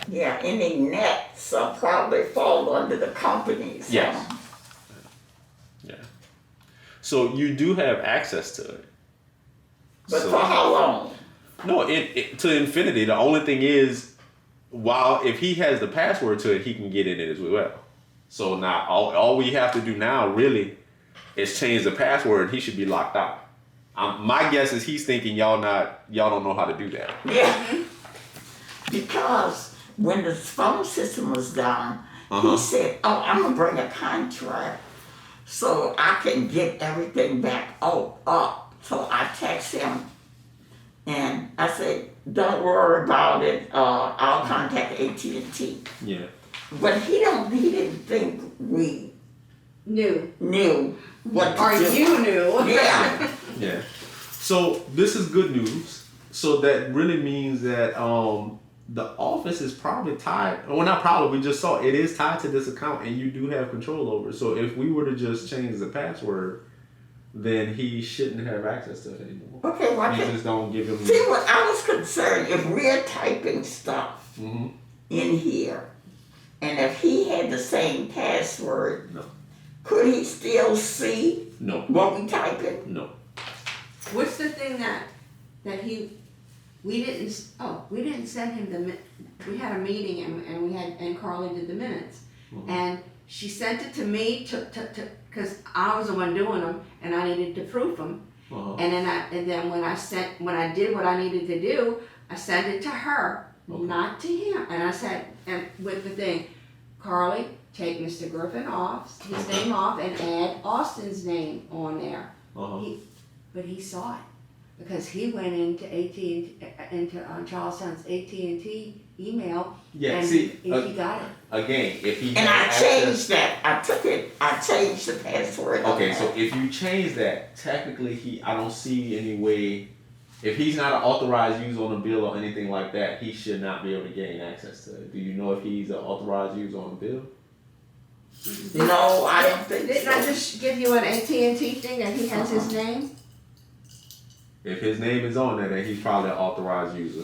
Yeah, any nets will probably fall under the companies. So. Yes. Yeah. So you do have access to it. But for how long? No, to infinity. The only thing is, if he has the password to it, he can get in it as well. So now all we have to do now really is change the password. He should be locked out. My guess is he's thinking y'all don't know how to do that. Yeah. Because when the phone system was down, he said, "Oh, I'm gonna bring a contract so I can get everything back up." So I texted him and I said, "Don't worry about it. I'll contact AT&T." Yeah. But he didn't think we Knew. what to Or do. you knew. Yeah. Yeah. So this is good news. So that really means that the office is probably tied. Well, not probably. We just saw it is tied to this account, and you do have control over it. So if we were to just change the password, then he shouldn't have access to it anymore. Okay, why You can't just don't give him. see what I was concerned if we're typing stuff Mm-hmm. in here, and if he had the same password, No. could he still see No. what we type in? No. What's the thing that we didn't send him we had a meeting and Carly did the minutes. Mm-hmm. And she sent it to me because I was the one doing them and I needed to proof them. Uh-huh. And then when I did what I needed to do, I sent it to her, Okay. not to him. And I said, and with the thing, Carly, take Mr. Griffin off, his name off, and add Austin's name on there. Uh-huh. But he saw it because he went into Charlestown's AT&T email. Yeah. And See, he got it. again, if he And I has changed that. I changed the password. on Okay, that. so if you change that, technically I don't see any way, if he's not an authorized user on the bill or anything like that, he should not be able to gain access to it. Do you know if he's an authorized user on the bill? No, I don't think Didn't so. I just give you an AT&T thing that he has his name? If his name is on there, then he's probably an authorized user.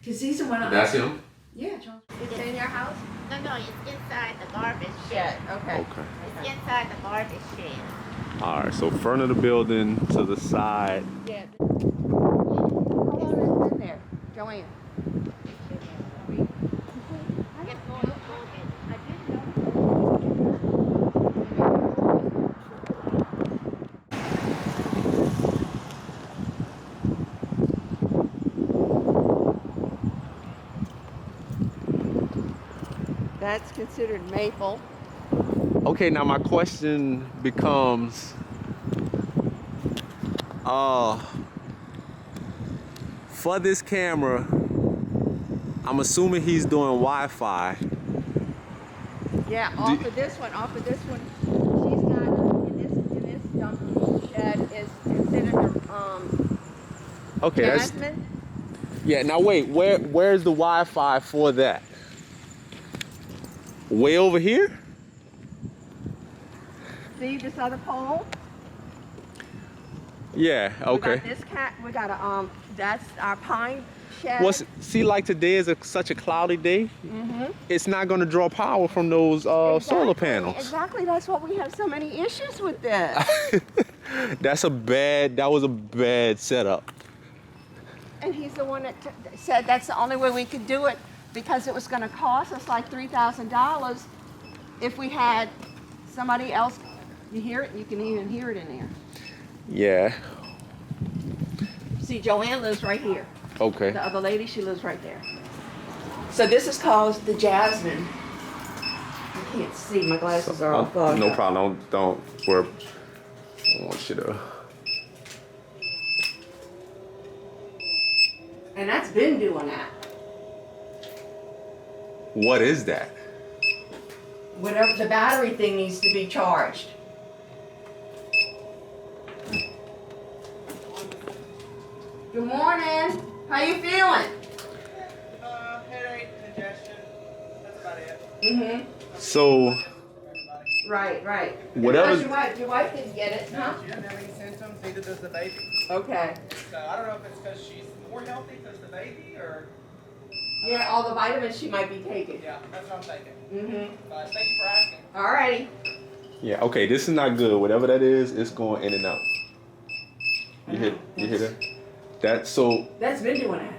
Because he's the one. That's him? Yeah, Charles. Is it in your house? No, it's inside the garbage shed. Okay. Okay. It's inside the garbage shed. All right, so front of the building to the side. Yeah. How long has it been there, Joanne? That's considered maple. Okay, now my question becomes, for this camera, I'm assuming he's doing Wi-Fi. Yeah, off of this one, she's got in this dump shed is considered Okay, that's, Jasmine. yeah, now wait, where's the Wi-Fi for that? Way over here? See this other pole? Yeah, okay. We got a that's our pine shed. See, like today is such a cloudy day. Mm-hmm. It's not going to draw power from those solar panels. Exactly, that's why we have so many issues with this. That was a bad setup. And he's the one that said that's the only way we could do it because it was going to cost us like $3,000 if we had somebody else, you hear it, you can even hear it in there. Yeah. See, Joanne lives right here. Okay. The other lady, she lives right there. So this is called the jasmine. I can't see, my glasses are all fogged No up. problem. Don't worry. I want you to. And that's been doing that. What is that? Whatever, the battery thing needs to be charged. Good morning. How you feeling? Headache, congestion. That's about it. Mm-hmm. So, Right. Whatever- Because your wife didn't get it, huh? She doesn't have any symptoms, neither does the baby. Okay. So I don't know if it's because she's more healthy because the baby, or Yeah, all the vitamins she might be taking. yeah, that's what I'm thinking. Mm-hmm. But thank you for asking. Alrighty. yeah, okay, this is not good. Whatever that is, it's going in and out. You hear that? That's so. That's been doing that.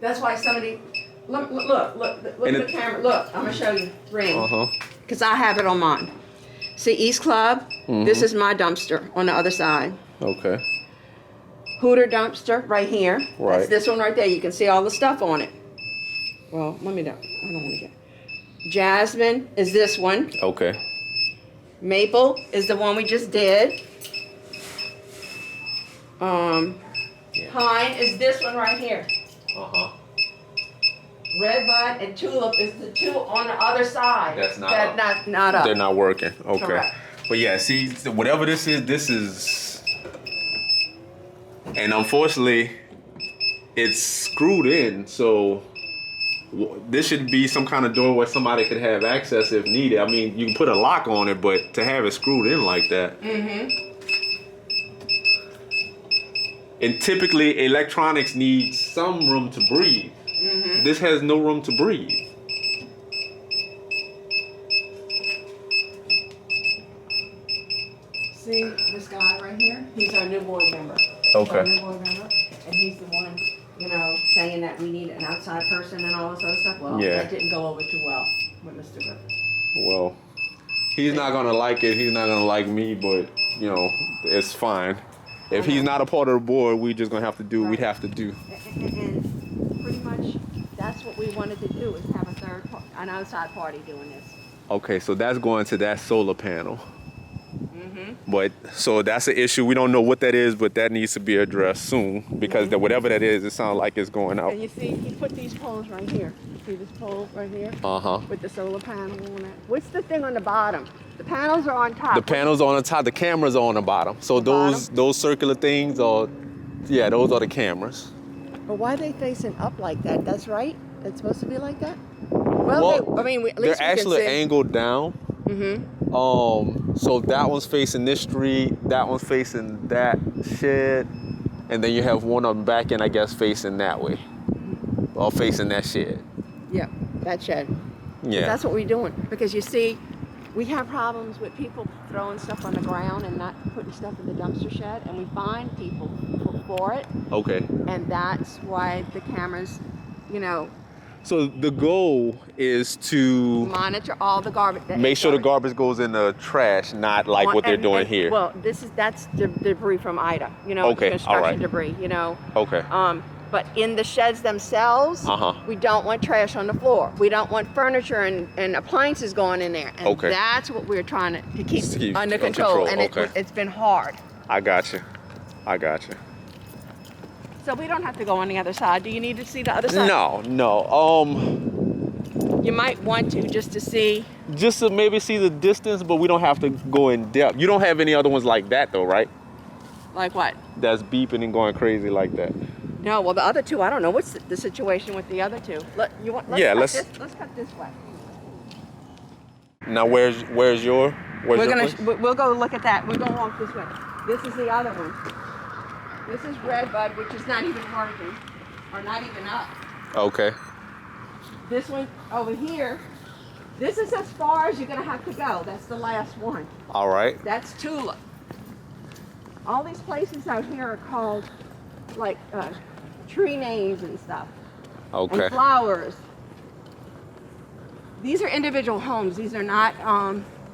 That's why somebody look And at the camera. Look, I'm gonna show you. Ring. Uh-huh. Because I have it on mine. See, East Club, this is my dumpster on the other side. Okay. Hooter dumpster right here. Right. That's this one right there. You can see all the stuff on it. Well, let me know. I don't want to get. Jasmine is this one. Okay. Maple is the one we just did. Pine is this one right here. Uh-huh. Redbud and tulip is the two on the other side. That's not That up. not up. They're not working. Okay. Correct. But yeah, see, whatever this is, and unfortunately, it's screwed in. So this should be some kind of door where somebody could have access if needed. I mean, you can put a lock on it, but to have it screwed in like that. Mm-hmm. And typically, electronics need some room to breathe. Mm-hmm. This has no room to breathe. See this guy right here? He's our new board member. Okay. Our new board member, and he's the one, saying that we need an outside person and all this other stuff. Well, Yeah. that didn't go over too well with Mr. Griffin. Well, he's not gonna like it. He's not gonna like me, but it's fine. If he's not a part of the board, we just gonna have to do what we'd have to do. And pretty much that's what we wanted to do, is have an outside party doing this. Okay, so that's going to that solar panel. Mm-hmm. But so that's an issue. We don't know what that is, but that needs to be addressed soon because whatever that is, it sounds like it's going out. And you see, he put these poles right here. See this pole right here? Uh-huh. With the solar panel on it. What's the thing on the bottom? The panels are on top. The panels on the top, the cameras are on the bottom. So The those circular things are, those are the cameras. But why are they facing up like that? That's right? It's supposed to be like that? Well, at least they're we can actually see. angled down. Mm-hmm. So that one's facing this street, that one's facing that shed, and then you have one of them back in, I guess, facing that way, or facing that shed. Yeah, that shed. Yeah. That's what we're doing. Because you see, we have problems with people throwing stuff on the ground and not putting stuff in the dumpster shed, and we find people for it, Okay. and that's why the cameras, So the goal is to monitor all the garbage. make sure the garbage goes in the trash, not like what they're doing here. Well, that's debris from Ida, Okay, construction all right. debris, Okay. But in the sheds themselves, we don't want trash on the floor. We don't want furniture and appliances going in there. And Okay. that's what we're trying to keep Keep under under control. control, And okay. it's been hard. I got you. So we don't have to go on the other side. Do you need to see the other side? No. You might want to, just to see. Just to maybe see the distance, but we don't have to go in depth. You don't have any other ones like that though, right? Like what? That's beeping and going crazy like that. No, well, the other two, I don't know. What's the situation with the other two? Let's cut this way. Now where's your place? We'll go look at that. We're gonna walk this way. This is the other one. This is Redbud, which is not even working, or not even up. Okay. This one over here, this is as far as you're gonna have to go. That's the last one. All right. That's Tulip. All these places out here are called like tree names and stuff. Okay. And flowers. These are individual homes. These are not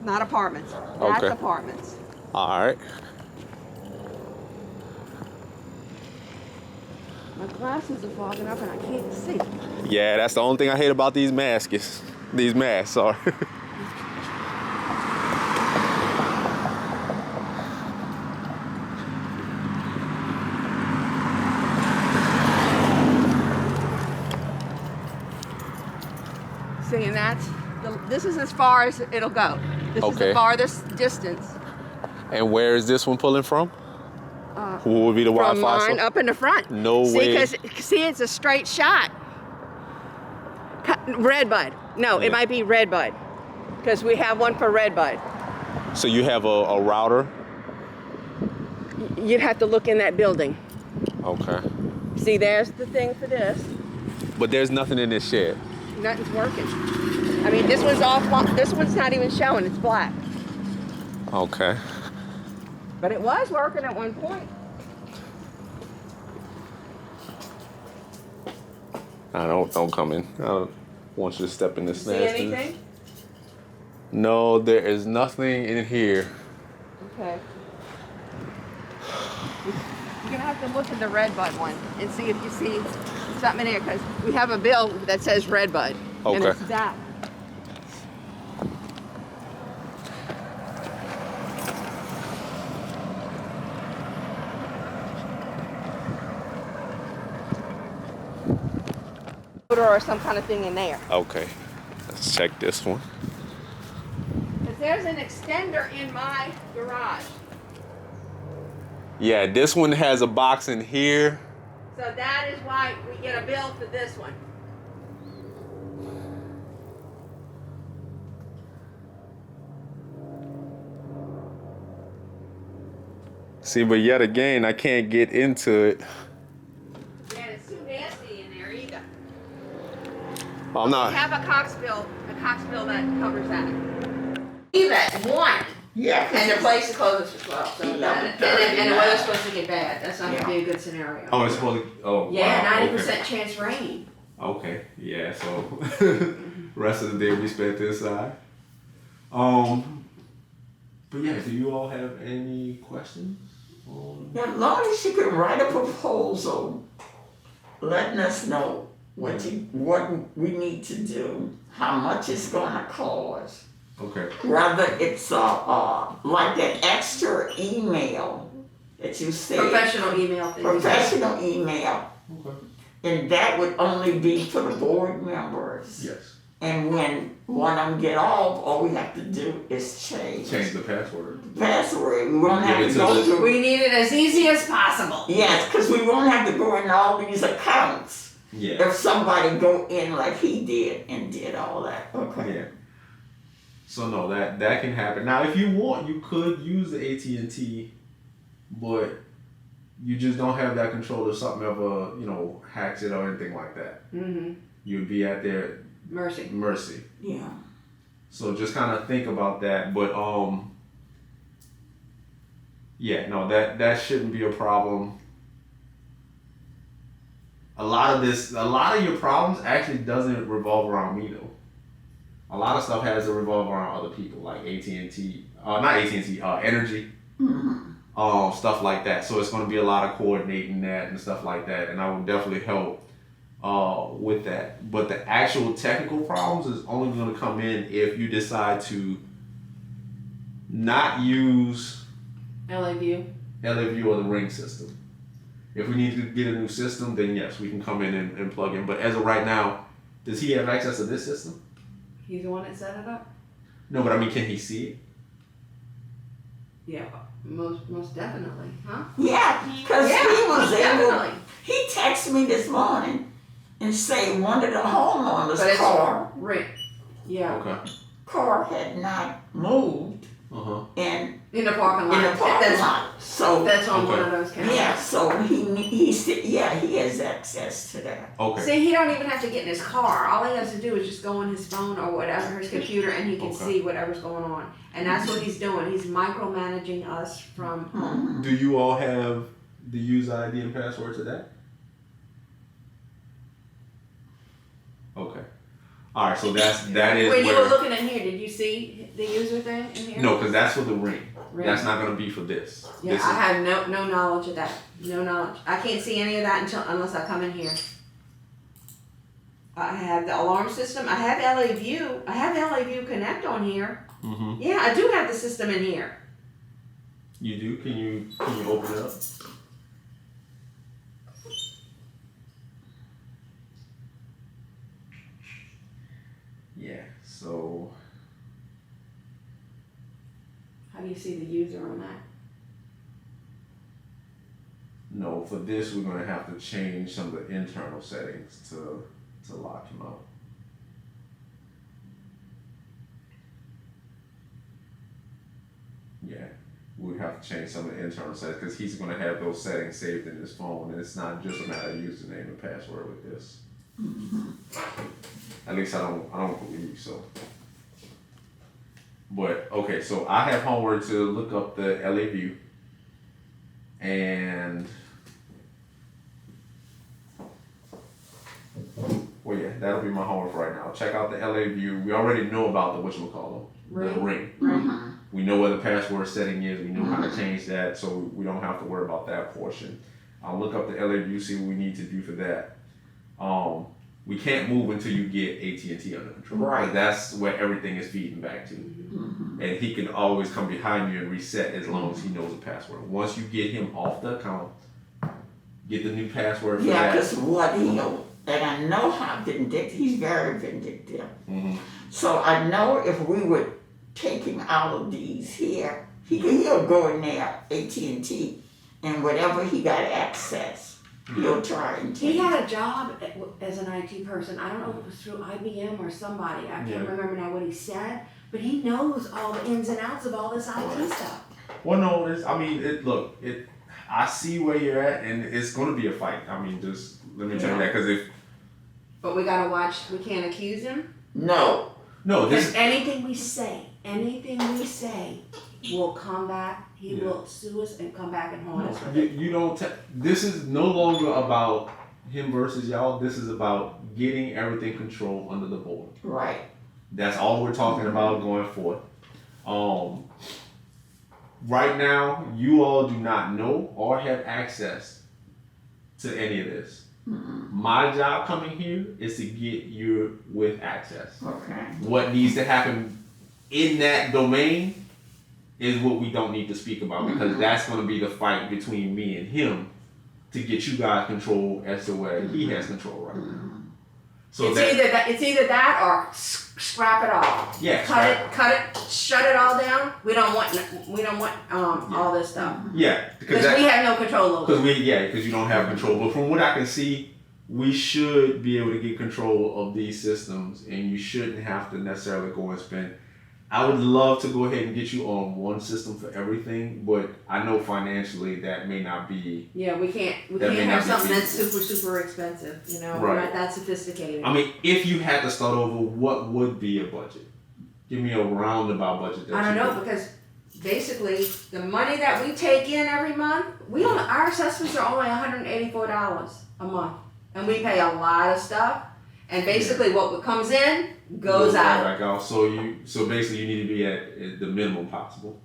apartments. That's Okay. apartments. All right. My glasses are fogging up and I can't see. Yeah, that's the only thing I hate about these masks. These masks, sorry. See, and this is as far as it'll go. This is Okay. the farthest distance. And where is this one pulling from? Who would be the From Wi-Fi? mine up in the front. No see, way. See, it's a straight shot. Redbud. No, Yeah. it might be Redbud. Because we have one for Redbud. So you have a router? You'd have to look in that building. Okay. See, there's the thing for this. But there's nothing in this shed. Nothing's working. I mean, this one's off. This one's not even showing. It's black. Okay. But it was working at one point. Don't come in. I don't want you to step in this See nastiness. anything? No, there is nothing in here. Okay. You're gonna have to look at the Redbud one and see if you see something in there, because we have a bill that says Redbud. And Okay. it's that. Or some kind of thing in there. Okay. Let's check this one. Because there's an extender in my garage. Yeah, this one has a box in here. So that is why we get a bill for this one. See, but yet again, I can't get into it. Yeah, it's too nasty in there either. I'm We not. have a Cox bill that covers that. Leave at 1. Yeah. And the place closes for 12. So and the weather's supposed to get bad. That's not Yeah. gonna be a good scenario. Oh, it's supposed to. Oh, Yeah, wow, 90% chance rain. Okay. Yeah. So, rest of the day we spent inside. But yeah, do you all have any questions? As long as you can write a proposal, letting us know what we need to do, how much it's gonna cost. Okay. Whether it's like that extra email that you said. Professional email thing. Professional email. Okay. And that would only be for the board members. Yes. And when one of them get off, all we have to do is change The password. the password. We won't have Give it to to go the- through. We need it as easy as possible. Yes, because we won't have to go in all these accounts Yeah. if somebody go in like he did and did all that. Okay. Yeah. So no, that can happen. Now, if you want, you could use the AT&T, but you just don't have that control if something ever, hacks it or anything like that. Mm-hmm. You'd be at their Mercy. mercy. Yeah. So just kind of think about that. But yeah, no, that shouldn't be a problem. A lot of your problems actually doesn't revolve around me though. A lot of stuff has to revolve around other people, like AT&T, not AT&T, Energy, Mm-hmm. stuff like that. So it's going to be a lot of coordinating that and stuff like that, and I will definitely help with that. But the actual technical problems is only going to come in if you decide to not use LA View. LAView or the Ring system. If we need to get a new system, then yes, we can come in and plug in. But as of right now, does he have access to this system? He's the one that set it up? No, but I mean, can he see it? Yeah, most definitely. Huh? Yeah, because he was most able. definitely. He texted me this morning and say one of the homeowners' But it's car Yeah. Okay. had not moved and In the parking lot. in the parking lot. So That's on Okay. one of those cameras. yeah, so he said he has access to that. Okay. See, he don't even have to get in his car. All he has to do is just go on his phone or whatever, his computer, and he can Okay. see whatever's going on. And that's what he's doing. He's micromanaging us from. Mhm. Do you all have the user ID and password to that? Okay. All right, so that is When you were where. looking in here, did you see the user thing in here? No, because that's for the ring. Ring. That's not going to be for this. Yeah, This I is- have no knowledge of that. No knowledge. I can't see any of that unless I come in here. I have the alarm system. I have LA View. I have LA View Connect on here. Mhm. Yeah, I do have the system in here. You do? Can you open it up? Yeah. So How do you see the user on that? no, for this we're going to have to change some of the internal settings to lock him out. Yeah, we have to change some of the internal settings because he's going to have those settings saved in his phone, and it's not just a matter of username and password with this. At least I don't believe so. But okay, so I have homework to look up the LA View, and well, yeah, that'll be my homework right now. Check out the LA View. We already know about the whatchamacallit, the ring. Mm-hmm. We know where the password setting is. We know how to change that, so we don't have to worry about that portion. I'll look up the LA View, see what we need to do for that. We can't move until you get AT&T under control. Right. That's where everything is feeding back to. Mm-hmm. And he can always come behind you and reset as long as he knows the password. Once you get him off the account, get the new password for Yeah, that. because what he'll, and I know how vindictive, he's very vindictive. Mhm. So I know if we would take him out of these here, he'll go in there, AT&T, and whatever he got access, he'll try and He take. had a job as an IT person. I don't know if it was through IBM or somebody. I can't Yeah. remember now what he said, but he knows all the ins and outs of all this IT stuff. Well, no, I see where you're at, and it's going to be a fight. I mean, just let me tell you that, because if But we gotta watch. We can't accuse him. No, no, Because this anything we say will come back. He Yeah. will sue us and come back and haunt us with you, it. you don't. This is no longer about him versus y'all. This is about getting everything controlled under the board. right. That's all we're talking about going forward. Right now, you all do not know or have access to any of this. My job coming here is to get you with access. Okay. What needs to happen in that domain is what we don't need to speak about, because that's going to be the fight between me and him to get you guys control as to where he has control right now. So It's either that or scrap it all. Yeah, Cut it, shut it all down. We don't want all this stuff yeah, because because we have no control over it. because you don't have control. But from what I can see, we should be able to get control of these systems, and you shouldn't have to necessarily go and spend. I would love to go ahead and get you on one system for everything, but I know financially that may not be. Yeah, we can't That may have not be something that's feasible. super expensive. You know, we're Right. not that sophisticated. I mean, if you had to start over, what would be a budget? Give me a roundabout budget. I don't know, because basically the money that we take in every month, our assessments are only $184 a month, and we pay a lot of stuff. And basically, what comes in goes out. Back out. So basically, you need to be at the minimum possible.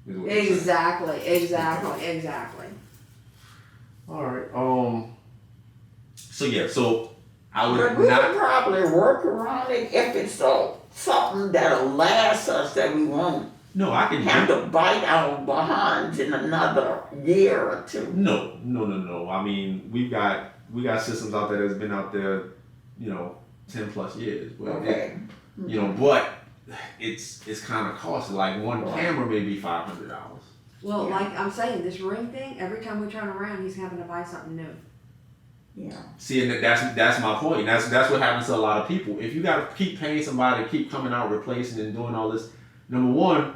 Is what you're saying. Exactly. All right. So I would But we not. could probably work around it if it's something that'll last us, that we won't No, I can. have to bite our behinds in another year or two. No. I mean, we got systems out there that's been out there, 10 plus years. But Okay. but it's kind of costly. Like one camera may be $500. Well, Yeah. like I'm saying, this ring thing, every time we turn around, he's having to buy something new. Yeah. See, and that's my point. That's what happens to a lot of people. If you got to keep paying somebody to keep coming out, replacing and doing all this, number one,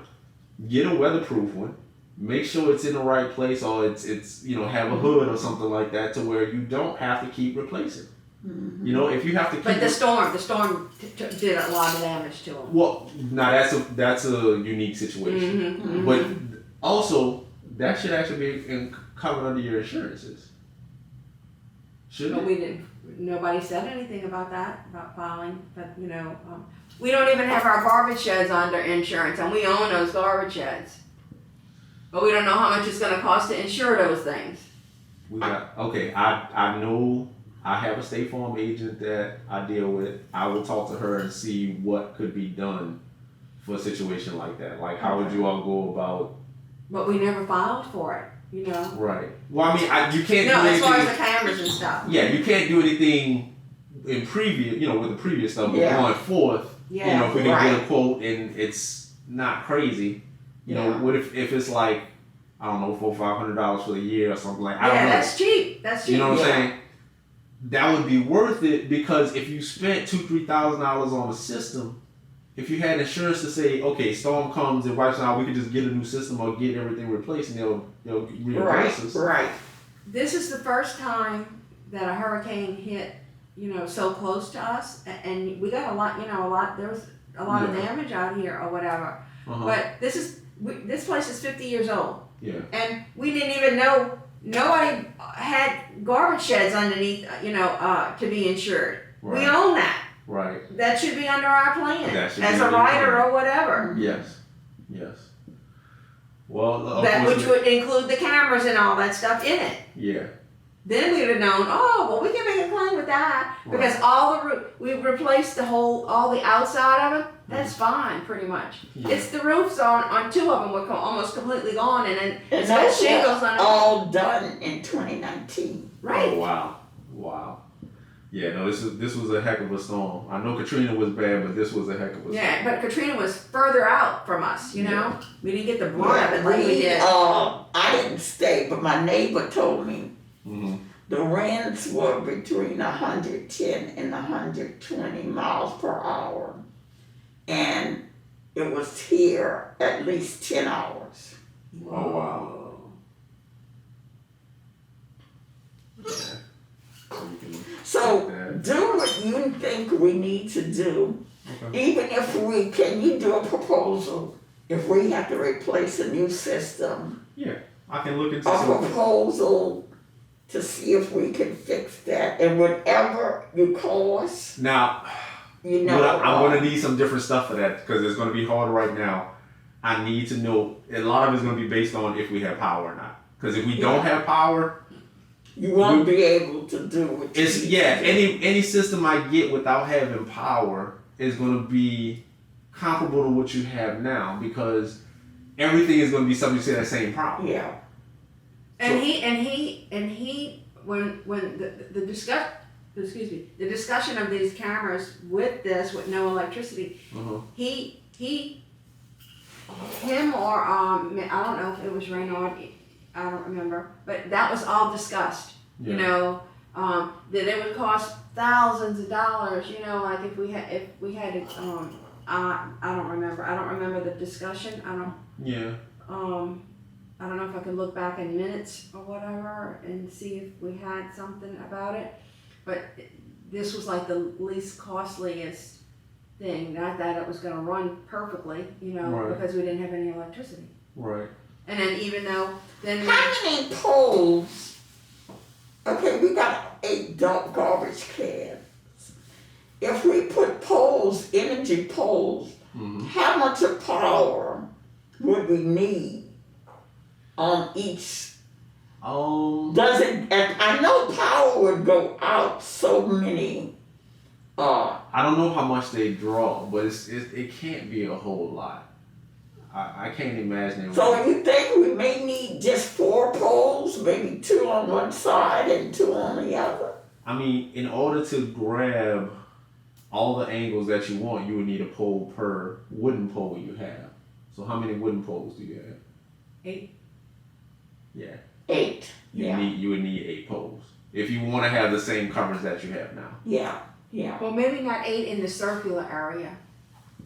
get a weatherproof one. Make sure it's in the right place, or it's have a hood or something like that, to where you don't have to keep replacing. If you have to keep. But the storm did a lot of damage to him. Well, now that's a unique situation. But also, that should actually be covered under your insurances. Shouldn't But it? we didn't, nobody said anything about that, about filing, but we don't even have our garbage sheds under insurance, and we own those garbage sheds. But we don't know how much it's gonna cost to insure those things. We got okay. I know I have a State Farm agent that I deal with. I will talk to her and see what could be done for a situation like that. Like, how would you all go about? But we never filed for it, Right. Well, I mean, you can't No, do as far as anything. the cameras and stuff. Yeah, you can't do anything in previous, with the previous stuff. But Yeah. going forth, Yeah, if we can get right. a quote and it's not crazy, Yeah. what if it's like, I don't know, $400-500 for the year or something like. I don't yeah, know. that's cheap. That's cheap. You know what I'm Yeah. saying? That would be worth it, because if you spent $2,000-3,000 on a system, if you had insurance to say, okay, storm comes and wipes out, we could just get a new system or get everything replaced, and they'll reimburse us. Right. This is the first time that a hurricane hit, so close to us, and we got a lot. There was a lot of Yeah. damage out here or whatever. Uh-huh. But this place is 50 years old. Yeah. And we didn't even know, nobody had garbage sheds underneath, to be insured. Right. We own that. Right. That should be under our plan That should as be a under rider plan. or whatever. Yes. Yes. Well, of That course which would include the cameras and all that stuff in it. yeah. Then we would have known, oh, well, we can make a claim with that because we replaced all the outside of it. That's fine, pretty much. Yeah. It's the roofs on two of them were almost completely gone, and then And it's got that's shingles on it. all done in 2019. Right. Oh wow. Wow. Yeah. No. This was a heck of a storm. I know Katrina was bad, but this was a heck of a storm. Yeah, but Katrina was further out from us, Yeah. We didn't get the brunt of it like we did. I didn't stay, but my neighbor told me Mm-hmm. the winds were between 110 and 120 miles per hour. And it was here at least 10 hours. Oh wow. Yeah. So Okay. do what you think we need to do. Okay. Even if can you do a proposal if we have to replace a new system? Yeah. I can look into A some. proposal to see if we can fix that. And whatever you cost, Now, I'm I'm going to need some different stuff for that, because it's going to be hard right now. I need to know, a lot of it's going to be based on if we have power or not. Because if we don't have power, you won't be able to do what it's you need to do. any system I get without having power is going to be comparable to what you have now, because everything is going to be subject to that same problem. Yeah. And he when the discussion of these cameras with no electricity, Uh-huh. him or I don't know if it was Reynard, I don't remember, but that was all discussed. Yeah. That it would cost thousands of dollars. Like if we had it. I don't remember. I don't remember the discussion. Yeah. I don't know if I can look back in minutes or whatever and see if we had something about it, but this was like the least costliest thing. Not that it was going to run perfectly, Right. because we didn't have any electricity. Right. And then even though then How many poles? Okay, we got 8 garbage cans. If we put poles, energy poles, Mm-hmm. how much of power would we need on each? Does it? And I know power would go out so many. I don't know how much they draw, but it can't be a whole lot. I can't imagine it. So you think we may need just 4 poles, maybe 2 on one side and 2 on the other? I mean, in order to grab all the angles that you want, you would need a pole per wooden pole you have. So how many wooden poles do you have? 8. Yeah. 8. Yeah. You would need 8 poles if you want to have the same coverage that you have now. Yeah. Yeah. Well, maybe not 8 in the circular area.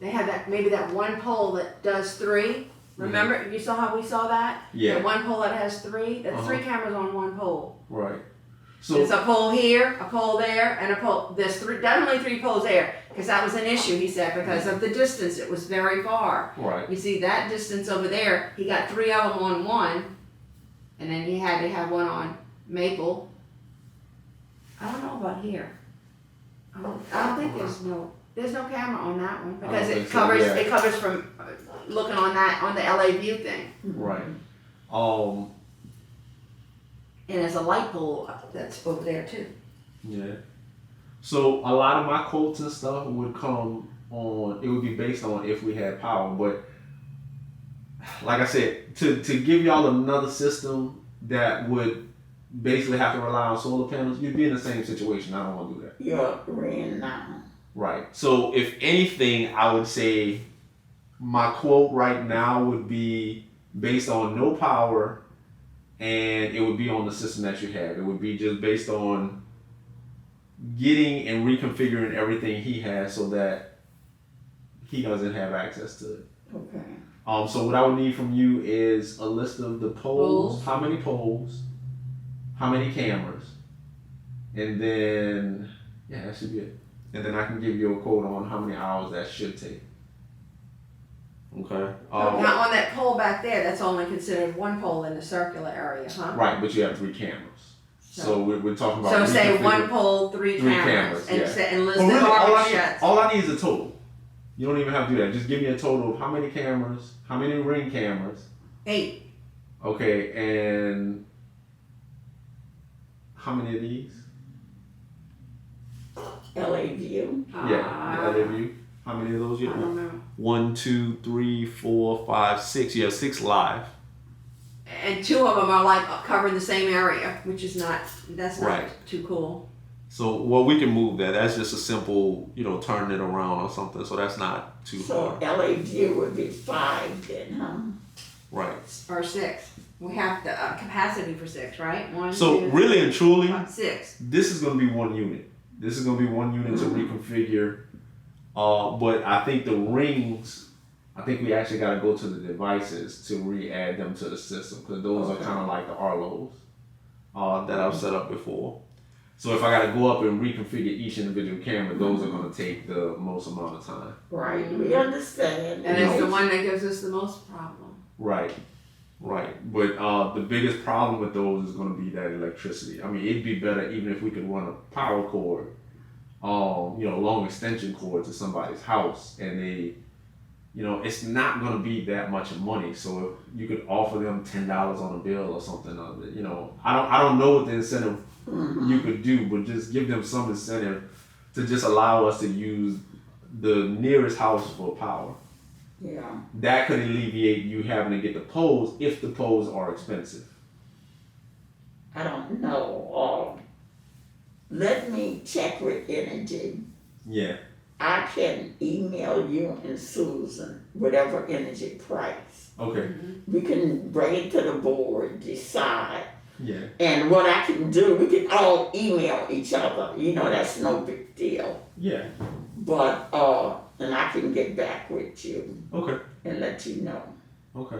They have maybe that one pole that does 3. Remember, you saw how we saw that? Yeah. The one pole that has 3. That's 3 cameras on one pole. Right. There's So a pole here, a pole there, and a pole. There's definitely 3 poles there, because that was an issue. He said because of the distance, it was very far. right. You see that distance over there. He got 3 of them on one, and then he had to have one on Maple. I don't know about here. I don't think there's no camera on that one because think it so, covers yeah. it covers from looking on the LA View thing. Right. And there's a light pole that's over there too. Yeah. So a lot of my quotes and stuff would come on. It would be based on if we had power, but like I said, to give y'all another system that would basically have to rely on solar panels, you'd be in the same situation. I don't want to do that. You're agreeing now. Right. So if anything, I would say my quote right now would be based on no power, and it would be on the system that you have. It would be just based on getting and reconfiguring everything he has so that he doesn't have access to it. Okay. So what I would need from you is a list of the poles, Poles. how many poles, how many cameras, and then yeah, that should be it. And then I can give you a quote on how many hours that should take. Okay. Now on that pole back there, that's only considered one pole in the circular area, huh? Right, but you have 3 cameras. So we're talking about. So say reconfigure- one pole, three cameras, and, yeah. and list Well, the really, garbage shuts. all I need is a total. You don't even have to do that. Just give me a total of how many cameras, how many ring cameras. 8. Okay, and how many of these? LA View. Yeah, the other view. How many of those you I have? don't know. 1, 2, 3, 4, 5, 6. You have 6 live. And 2 of them are like covering the same area, which is that's not Right. too cool. So, well, we can move that. That's just a simple, turn it around or something. So that's not too So hard. LA View would be 5 then, huh? Right. Or 6. We have the capacity for 6, right? 1, So 2, really and truly, 6. this is going to be one unit. This is going to be one unit to reconfigure. But I think the rings, I think we actually got to go to the devices to re-add them to the system because those are kind of like the Arlos that I've set up before. So if I got to go up and reconfigure each individual camera, those are going to take the most amount of time. Right, we understand. And it's the one that gives us the most problem. Right. But the biggest problem with those is going to be that electricity. I mean, it'd be better even if we could run a power cord, long extension cord to somebody's house, and they, it's not going to be that much money. So if you could offer them $10 on a bill or something, I don't know what the incentive you could do, but just give them some incentive to just allow us to use the nearest house for power. Yeah. That could alleviate you having to get the poles if the poles are expensive. I don't know. Let me check with Energy. Yeah. I can email you and Susan whatever Energy price. Okay. We can bring it to the board, decide. Yeah. And what I can do, we can all email each other. That's no big deal. Yeah. But, and I can get back with you Okay. and let you know. Okay.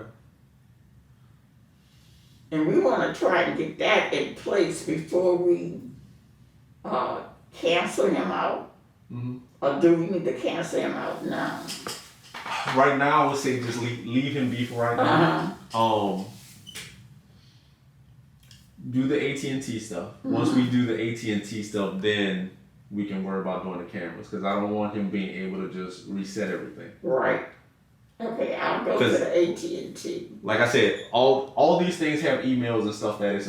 And we want to try and get that in place before we cancel him out. Mhm. Or do we need to cancel him out now? Right now, I would say just leave him be for right now. Uh-huh. Do the AT&T stuff. Once we do the AT&T stuff, then we can worry about doing the cameras because I don't want him being able to just reset everything. Right. Okay, I'll go to 'Cause- the AT&T. Like I said, all these things have emails and stuff that it's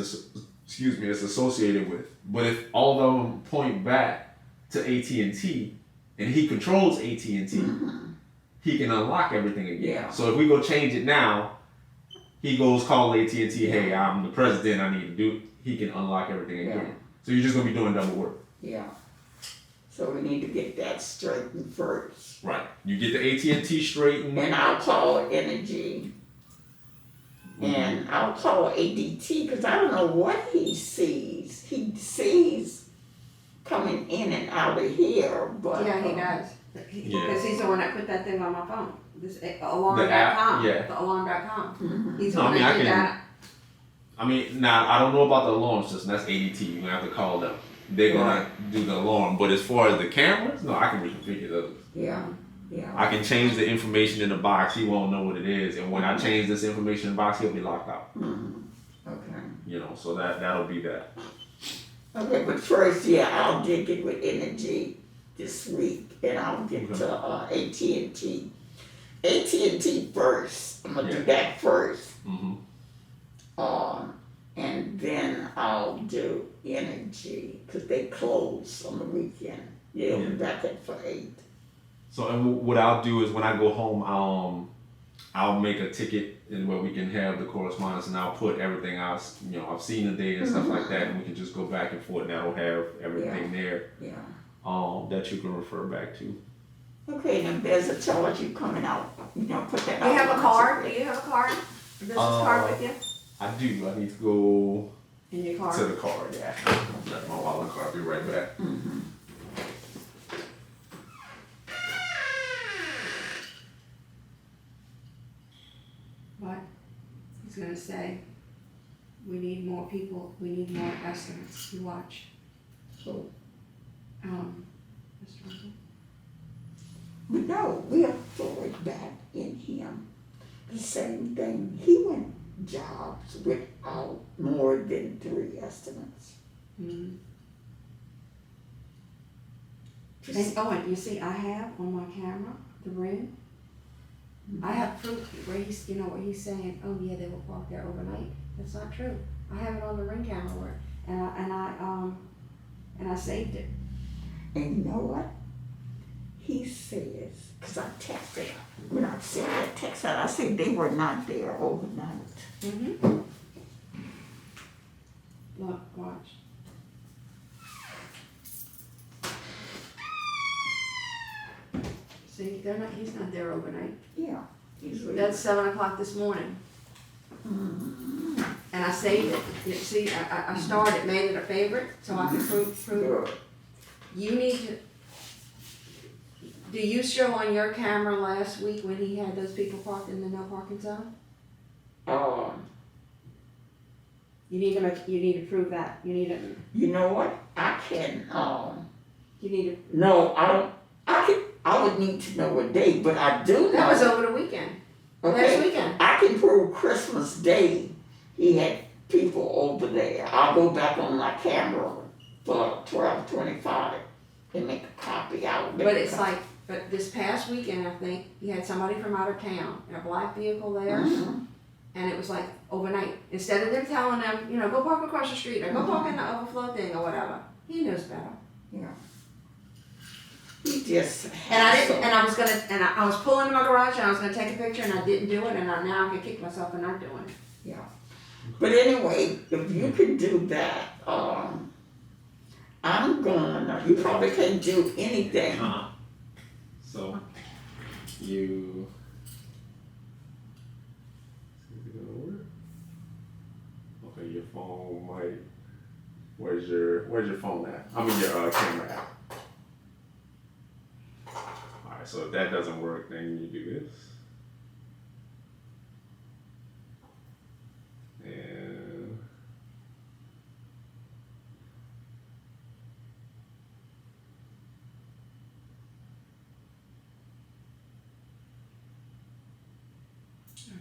associated with. But if all of them point back to AT&T and he controls AT&T, he can unlock everything again. Yeah. So if we go change it now, he goes call AT&T, hey, I'm the president, I need to do. He can unlock everything again. Yeah. So you're just gonna be doing double work. Yeah. So we need to get that straightened first. Right. You get the AT&T straightened. And I'll call Energy. And I'll call ADT because I don't know what he sees. He sees coming in and out of here, but Yeah, he does. Yeah. Because he's the one that put that thing on my phone. This The app, alarm.com. yeah. The alarm.com. Mhm. He's the No, one I mean, that I did can- that. I mean, now I don't know about the alarm system. That's ADT. You're gonna have to call them. They're gonna do the alarm. But as far as the cameras, no, I can reconfigure those. yeah. I can change the information in the box. He won't know what it is. And when I change this information in the box, he'll be locked out. Okay. So that'll be that. Okay, but first, yeah, I'll dig it with energy this week, and I'll get to AT&T. AT&T first. I'm gonna do that first. And then I'll do energy because they close on the weekend. Yeah, we'll be back at for 8. So, and what I'll do is when I go home, I'll make a ticket and where we can have the correspondence, and I'll put everything I've seen today and stuff like that, and we can just go back and forth, and that'll have everything there. Yeah. That you can refer back to. Okay, and if there's a charge you coming out, put that Do you out. have a card? Do you have a card? A business card with you? I do. I need to go In your car? to the car. Yeah. Left my wallet in the car. I'll be right back. What? He's gonna say, we need more people, we need more estimates. You watch. So, Mr. Russell? but no, we have Floyd back in him. The same thing. He went jobs without more than 3 estimates. Mm-hmm. Just- And you see, I have on my camera, the ring. I have proof where where he's saying, oh yeah, they were parked there overnight. That's not true. I have it on the ring camera and I saved it. And you know what? He says, because I texted him, when I sent that text out, I said they were not there overnight. Mm-hmm. Look, watch. See, he's not there overnight. Yeah. He's That's 7 o'clock this morning. And I saved it. See, I started, made it a favorite, so I can prove. good. You need to, do you show on your camera last week when he had those people parked in the no parking zone? You need to prove that. You You know what? I can, need to, no, I would need to know what day, but I do know. that was over the weekend. Okay. Last weekend. I can prove Christmas Day, he had people over there. I'll go back on my camera for 12:25 and make a copy out. But it's like, but this past weekend, I think, he had somebody from out of town in a black vehicle there. And it was like overnight. Instead of them telling them, go park across the street or go park in the overflow thing or whatever. He knows better. Yeah. He just And I didn't, and I was pulling in my garage and I was gonna take a picture and I didn't do it and now I can kick myself for not doing it. Yeah. But anyway, if you can do that, I'm gonna, you probably can't do anything. So, you. Is it gonna work? Okay, your phone might. Where's your phone at? I mean your camera app. Alright, so if that doesn't work, then you do this. And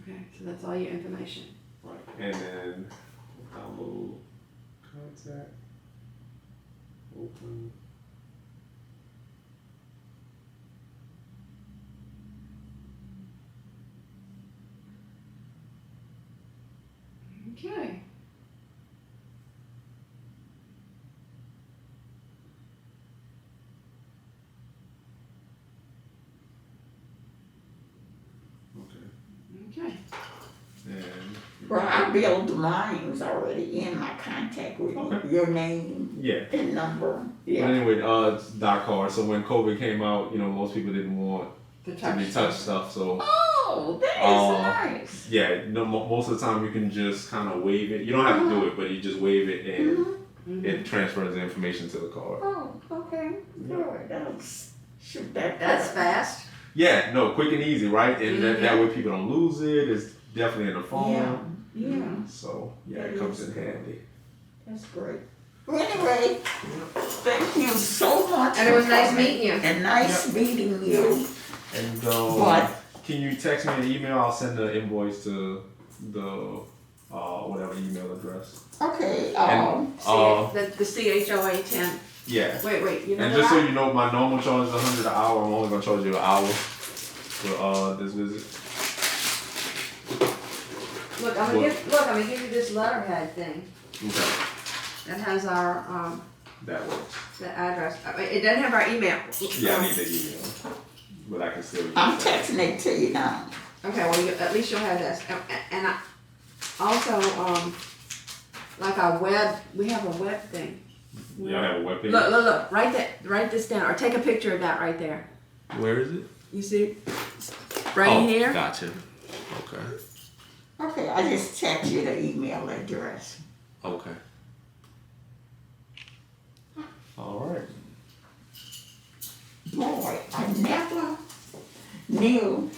Okay, so that's all your information. right, and then download contact, open. Okay. Okay. And Well, I built mines already in my contact with Okay. your name yeah. and number. But Yeah. anyway, it's .car. So when COVID came out, most people didn't want The to be touch stuff. So Oh, that is nice. yeah, most of the time you can just kind of wave it. You don't have to do it, but you just wave it and it transfers the information to the card. Oh, okay. Good. That'll shoot that. That's card. fast. Yeah, no, quick and easy, right? And that way people don't lose it. It's definitely in the phone. Yeah. So yeah, That it comes is in handy. That's great. Well, anyway, thank you so much. And it was for nice coming. meeting you. And nice meeting you. And But can you text me an email? I'll send the invoice to the whatever email address. Okay, The CHOA 10. Yeah. Wait, you know And what? just so you know, my normal charge is $100 an hour. I'm only gonna charge you an hour for this visit. Look, I'm gonna give you this letterhead thing Okay. that has our That works. the address. It doesn't have our email. Yeah, I need the email, but I can still use I'm that. texting it to you now. Okay, well, at least you'll have this. And I also, like our web, we have a web thing. Y'all have a webpage? Look, write this down, or take a picture of that right there. Where is it? You see? Right here. Gotcha. Okay. Okay, I just text you the email address. Okay. All right. Boy, I never knew